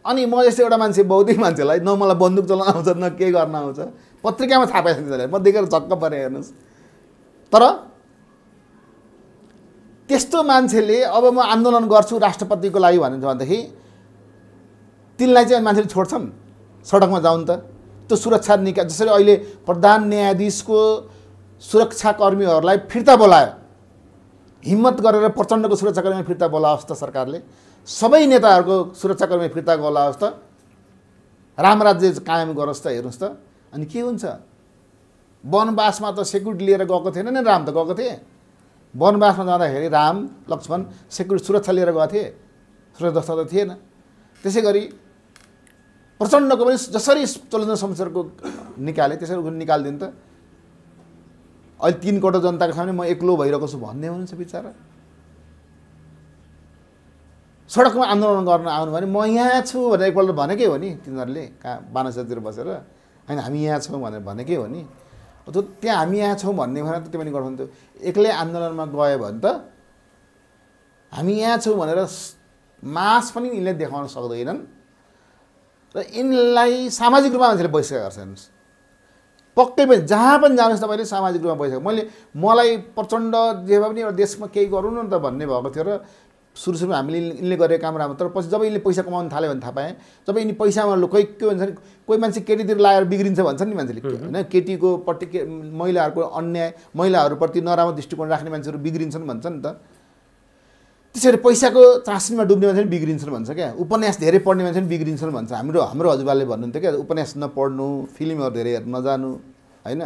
अनि म जस्तो एउटा मान्छे बौद्धिक मान्छेलाई न मलाई बन्दुक चलाउन आउँछ न के गर्न आउँछ पत्रिकामा छापेको छ त्यसलाई म देखेर झक्क परेँ हेर्नुहोस् तर त्यस्तो मान्छेले अब म आन्दोलन गर्छु राष्ट्रपतिको लागि भनेदेखि तिनलाई चाहिँ मान्छेले छोड्छन् सडकमा जाउन् त त्यो सुरक्षा निकाय जसरी अहिले प्रधान न्यायाधीशको सुरक्षाकर्मीहरूलाई फिर्ता बोलायो हिम्मत गरेर प्रचण्डको सुरक्षाकर्मी फिर्ता बोलाओस् त सरकारले सबै नेताहरूको सुरक्षाकर्मी फिर्ता बोलाओस् त रामराज्य कायम गरोस् त हेर्नुहोस् त अनि के हुन्छ वनवासमा त सेक्युरिटी लिएर गएको थिएन नि राम त गएको थिए वनवासमा जाँदाखेरि राम लक्ष्मण सेक्युरिटी सुरक्षा लिएर गएको थिए सुरक्षा दस्ता त थिएन त्यसै गरी प्रचण्डको पनि जसरी चलेन्द्र शमशेरको निकाले त्यसरी निकालिदिनु त। अहिले 3 करोड जनताको सामने म एक्लो भइरहेको छु भन्ने हुनुहुन्छ बिचरा। सडकमा आन्दोलन गर्न आउनु भने म यहाँ छु भनेर एकपल्ट भनेकै हो नि तिनीहरूले, कहाँ बानसतिर बसेर, होइन हामी यहाँ छौँ भनेर भनेकै हो नि। त्यहाँ हामी यहाँ छौँ भन्ने भनेर त त्यो पनि गर्नुहुन्थ्यो। एक्लै आन्दोलनमा गयो भने त हामी यहाँ छौँ भनेर मास पनि यिनले देखाउन सक्दैनन् र यिनलाई सामाजिक रूपमा मान्छेले बहिष्कार गर्छ। हेर्नुहोस् पक्कै पनि जहाँ पनि जानुहोस् तपाईँले सामाजिक रूपमा बहिष्कार। मलाई प्रचण्ड जे भए पनि एउटा देशमा केही गरौँ न त भन्ने भएको थियो र सुरुमा हामीले यिनले गरेको काम राम्रो, तर पछि जब यिनले पैसा कमाउनु थाल्यो भने थाहा पाएँ। जब यिनी पैसामा कोही के भन्छ नि, कोही मान्छे केटीतिर लाएर बिग्रिन्छ भन्छन् नि मान्छेले, होइन केटीको पट्टि महिलाहरूको अन्याय, महिलाहरूप्रति नराम्रो दृष्टिकोण राख्ने मान्छेहरू बिग्रिन्छन् भन्छ नि त। त्यसरी पैसाको चासनीमा डुब्ने मान्छे पनि बिग्रिन्छन् भन्छ क्या। उपन्यास धेरै पढ्ने मान्छे पनि बिग्रिन्छन् भन्छ। हाम्रो हजुरबाले भन्नुहुन्थ्यो क्या, उपन्यास नपढ्नु, फिल्महरू धेरै हेर्न नजानु, होइन,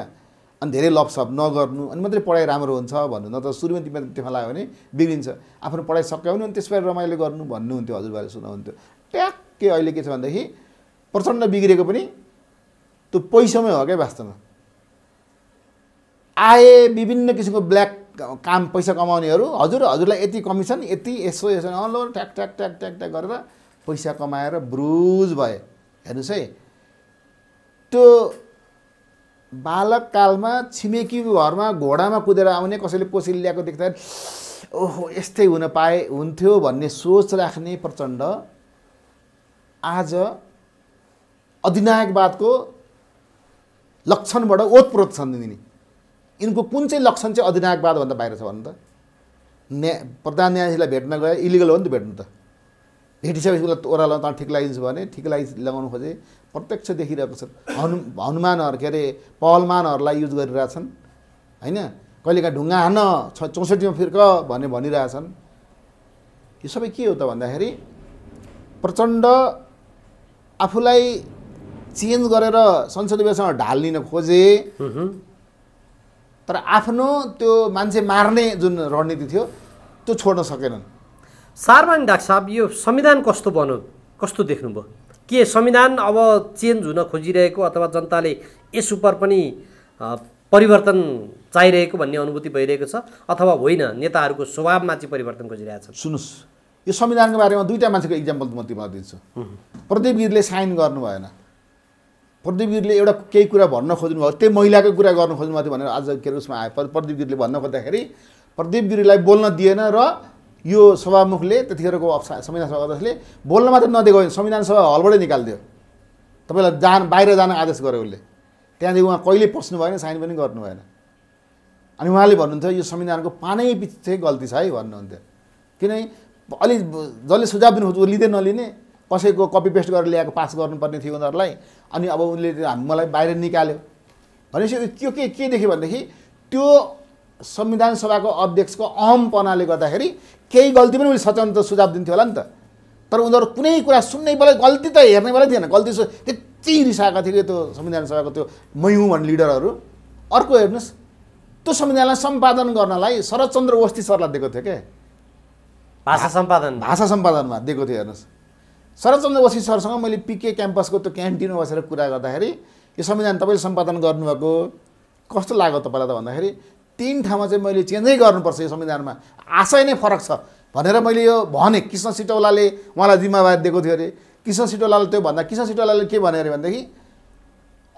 अनि धेरै लपसप नगर्नु, अनि मात्रै पढाइ राम्रो हुन्छ भन्नु। न त सुरुमा तिमीले त्यसमा लाग्यो भने बिग्रिन्छ, आफ्नो पढाइ सकाउनु अनि त्यसपछि रमाइलो गर्नु भन्नुहुन्थ्यो हजुरबाले, सुनाउनुहुन्थ्यो। ट्याक्कै अहिले के छ भनेदेखि प्रचण्ड बिग्रेको पनि त्यो पैसामै हो क्या वास्तवमा। आए विभिन्न किसिमको ब्ल्याक काम पैसा कमाउनेहरू, हजुरलाई यति कमिसन यति यसो यसो ल ट्याक ट्याक ट्याक ट्याक ट्याक गरेर पैसा कमाएर ब्रुज भए। हेर्नुहोस् है, त्यो बालककालमा छिमेकीको घरमा घोडामा कुदेर आउने, कसैले कोसिल ल्याएको देख्दाखेरि ओहो यस्तै हुन पाए हुन्थ्यो भन्ने सोच राख्ने प्रचण्ड आज अधिनायकवादको लक्षणबाट ओतप्रोत छन्। यिनको कुन चाहिँ लक्षण चाहिँ अधिनायकवादभन्दा बाहिर छ भन्नु त? प्रधान न्यायाधीशलाई भेट्न गए, इलिगल हो नि त भेट्नु त। भेटिसकेपछि उसलाई ओह्रालो त ठिक लागिन्छ भने ठिक लगाउनु खोजे, प्रत्यक्ष देखिरहेको छ। हनुमानहरू के अरे पहलमानहरूलाई युज गरिरहेछन्, होइन, कहिलेकाहीँ ढुङ्गा हान्न 64मा फिर्क भन्ने भनिरहेछन्। यो सबै के हो त भन्दाखेरि प्रचण्ड आफूलाई चेन्ज गरेर संसदीय व्यवस्थामा ढाल्न खोजे, तर आफ्नो त्यो मान्छे मार्ने जुन रणनीति थियो त्यो छोड्न सकेनन्। सारबाङ डाक्टर साहब, यो संविधान कस्तो बन्यो, कस्तो देख्नुभयो? के संविधान अब चेन्ज हुन खोजिरहेको अथवा जनताले यस उप पनि परिवर्तन चाहिरहेको भन्ने अनुभूति भइरहेको छ, अथवा होइन नेताहरूको स्वभावमा चाहिँ परिवर्तन खोजिरहेछ? सुन्नुहोस्, यो संविधानको बारेमा दुईवटा मान्छेको इक्जाम्पल म तिमीलाई दिन्छु। प्रदीप गिरीले साइन गर्नु भएन, प्रदीप गिरीले एउटा केही कुरा भन्न खोज्नु भयो, त्यही महिलाको कुरा गर्नु खोज्नु भयो भनेर आज के अरे उसमा आयो। प्रदीप गिरीले भन्न खोज्दाखेरि प्रदीप गिरीलाई बोल्न दिएन र यो सभामुखले त्यतिखेरको संविधान सभा अध्यक्षले बोल्न मात्र नदिएको, संविधान सभा हलबाटै निकालिदियो। तपाईँलाई बाहिर जान आदेश गर्यो उसले। त्यहाँदेखि उहाँ कहिले पस्नु भएन, साइन पनि गर्नु भएन। अनि उहाँले भन्नुहुन्थ्यो यो संविधानको पानै पछि गल्ती छ है भन्नुहुन्थ्यो। किनभने अलि जसले सुझाव दिनु खोज्यो लिँदै नलिने, कसैको कपी पेस्ट गरेर ल्याएको पास गर्नुपर्ने थियो उनीहरूलाई। अनि अब उनले मलाई बाहिर निकाल्यो भनेपछि त्यो के देख्यो भनेदेखि त्यो संविधान सभाको अध्यक्षको अहमपनाले गर्दाखेरि केही गल्ती पनि उनले स्वतन्त्र सुझाव दिन्थ्यो होला नि त। तर उनीहरू कुनै कुरा सुन्नै बेला गल्ती त हेर्ने बेला थिएन, गल्ती त्यति रिसाएका थियो कि त्यो संविधान सभाको त्यो मयुँ भन्ने लिडरहरू। अर्को हेर्नुहोस्, त्यो संविधानलाई सम्पादन गर्नलाई शरदचन्द्र ओस्ती सरलाई दिएको थियो क्या, भाषा सम्पादनमा दिएको थियो। हेर्नुहोस्, शरदचन्द्र ओस्ती सरसँग मैले पिके क्याम्पसको त्यो क्यान्टिनमा बसेर कुरा गर्दाखेरि यो संविधान तपाईँले सम्पादन गर्नुभएको कस्तो लाग्यो तपाईँलाई त भन्दाखेरि 3 ठाउँमा चाहिँ मैले चेन्जै गर्नुपर्छ यो संविधानमा, आशय नै फरक छ भनेर मैले यो भने। कृष्ण सिटौलाले उहाँलाई जिम्मेवारी दिएको थियो अरे। कृष्ण सिटौलाले त्यो भन्दा कृष्ण सिटौलाले के भन्यो अरे भनेदेखि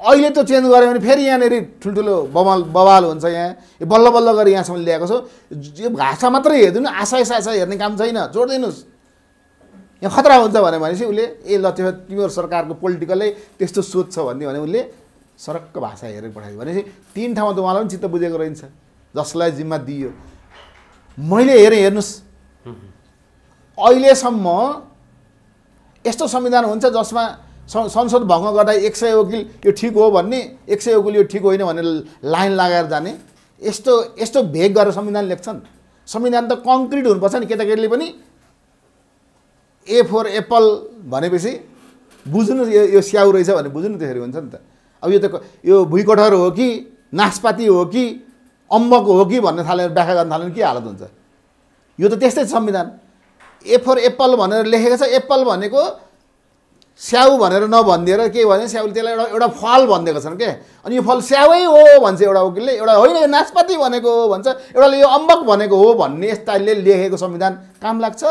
अहिले त्यो चेन्ज गऱ्यो भने फेरि यहाँनिर ठुल्ठुलो बवाल हुन्छ। यहाँ यो बल्ल बल्ल गरेर यहाँसम्म ल्याएको छु, यो भाषा मात्रै हेरिदिनु, आशय हेर्ने काम छैन, जोडिदिनुहोस्, यहाँ खतरा हुन्छ भनेपछि उसले ए ल त्यो तिम्रो सरकारको पोलिटिकलै त्यस्तो सोच छ भन्ने भने उसले सरक्क भाषा हेरेर पठाइदियो। भनेपछि 3 ठाउँमा त उहाँलाई पनि चित्त बुझेको रहन्छ जसलाई जिम्मा दियो। मैले हेर्नुहोस्, अहिलेसम्म यस्तो संविधान हुन्छ जसमा संसद भङ्ग गर्दा 100 वकिल यो ठिक हो भन्ने, 100 वकिल यो ठिक होइन भनेर लाइन लगाएर जाने, यस्तो भेग गरेर संविधान लेख्छन्। संविधान त कङ्क्रिट हुनुपर्छ नि। केटाकेटीले पनि ए फर एप्पल भनेपछि बुझ्नु यो स्याउ रहेछ भने बुझ्नु त्यसरी हुन्छ नि त। अब यो भुइँकोठर हो कि नासपाती हो कि अम्बक हो कि भन्ने थालेर व्याख्या गर्न थाल्यो भने के हालत हुन्छ? यो त त्यस्तै संविधान। ए फर एप्पल भनेर लेखेको छ। एप्पल भनेको स्याउ भनेर नभनिदिएर के भने स्याउले त्यसलाई एउटा फल भनिदिएको छन् के अनि यो फल स्याउै हो भन्छ एउटा वकिलले एउटा होइन यो नासपाती भनेको हो भन्छ एउटाले यो अम्बक भनेको हो भन्ने स्टाइलले लेखेको संविधान काम लाग्छ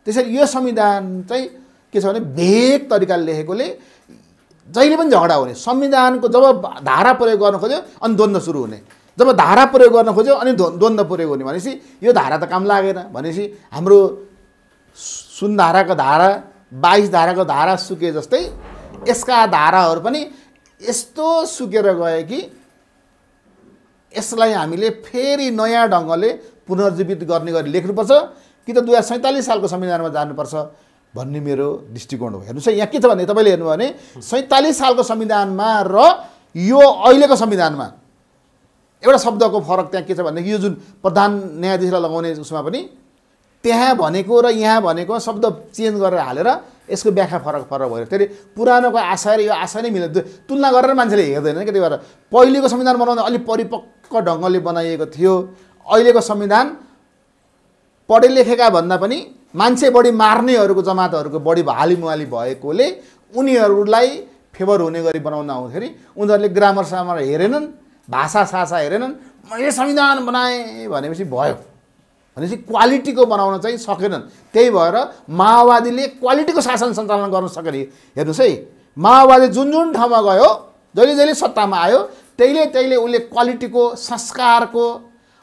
त्यसैले यो संविधान चाहिँ के छ भने भेग तरिकाले लेखेकोले जहिले पनि झगडा हुने संविधानको जब धारा प्रयोग गर्न खोज्यो अनि द्वन्द्व सुरु हुने जब धारा प्रयोग गर्न खोज्यो अनि द्वन्द्व प्रयोग हुने भनेपछि यो धारा त काम लागेन भनेपछि हाम्रो सुन धाराको धारा 22 धाराको धारा सुके जस्तै यसका धाराहरू पनि यस्तो सुकेर गए कि यसलाई हामीले फेरि नयाँ ढङ्गले पुनर्जीवित गर्ने गरी लेख्नुपर्छ कि त 2047 सालको संविधानमा जानुपर्छ भन्ने मेरो दृष्टिकोण हो। हेर्नुहोस् है यहाँ के छ भने तपाईँले हेर्नुभयो भने 47 सालको संविधानमा र यो अहिलेको संविधानमा एउटा शब्दको फरक त्यहाँ के छ भनेदेखि यो जुन प्रधान न्यायाधीशलाई लगाउने उसमा पनि त्यहाँ भनेको र यहाँ भनेको शब्द चेन्ज गरेर हालेर यसको व्याख्या फरक भयो। त्यसले पुरानोको आशय र यो आशय नै मिल्दैन तुलना गरेर मान्छेले हेर्दैन क्या। त्यही भएर पहिलेको संविधान बनाउँदा अलिक परिपक्व ढङ्गले बनाइएको थियो अहिलेको संविधान पढे लेखेका भन्दा पनि मान्छे बढी मार्नेहरूको जमातहरूको बढी हालिमुहाली भएकोले उनीहरूलाई फेभर हुने गरी बनाउन आउँदाखेरि उनीहरूले ग्रामर सामर हेरेनन् भाषा सासा हेरेनन् मैले संविधान बनाएँ भनेपछि भयो भनेपछि क्वालिटीको बनाउन चाहिँ सकेनन्। त्यही भएर माओवादीले क्वालिटीको शासन सञ्चालन गर्न सकेन। हेर्नुहोस् है माओवादी जुन जुन ठाउँमा गयो जहिले जहिले सत्तामा आयो त्यहीले उसले क्वालिटीको संस्कारको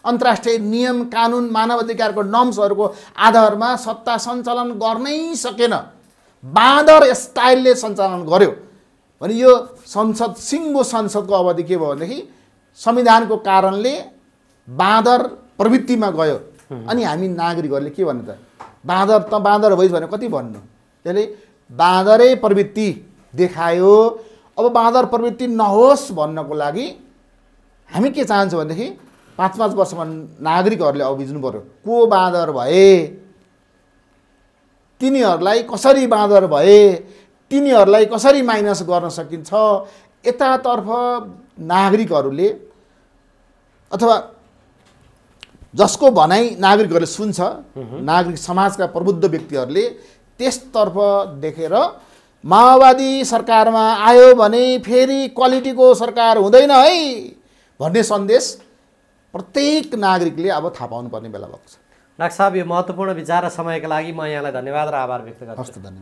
अन्तर्राष्ट्रिय नियम कानुन मानवाधिकारको नर्म्सहरूको आधारमा सत्ता सञ्चालन गर्नै सकेन। बाँदर स्टाइलले सञ्चालन गर्यो भने यो संसद सिङ्गो संसदको अवधि के भयो भनेदेखि संविधानको कारणले बाँदर प्रवृत्तिमा गयो। अनि हामी नागरिकहरूले के भन्नु त बाँदर भइस् भने कति भन्नु त्यसले बाँदरै प्रवृत्ति देखायो। अब बाँदर प्रवृत्ति नहोस् भन्नको लागि हामी के चाहन्छौँ भनेदेखि 5-5 वर्षमा नागरिकहरूले अब बुझ्नु पर्यो को बाँदर भए तिनीहरूलाई कसरी बाँदर भए तिनीहरूलाई कसरी माइनस गर्न सकिन्छ यतातर्फ नागरिकहरूले अथवा जसको भनाइ नागरिकहरूले सुन्छ नागरिक समाजका प्रबुद्ध व्यक्तिहरूले त्यसतर्फ देखेर माओवादी सरकारमा आयो भने फेरि क्वालिटीको सरकार हुँदैन है भन्ने सन्देश प्रत्येक नागरिकले अब थाहा पाउनुपर्ने बेला भएको छ। डाक्टर साहब यो महत्त्वपूर्ण विचार र समयका लागि म यहाँलाई धन्यवाद र आभार व्यक्त गर्छु। हस् त धन्यवाद।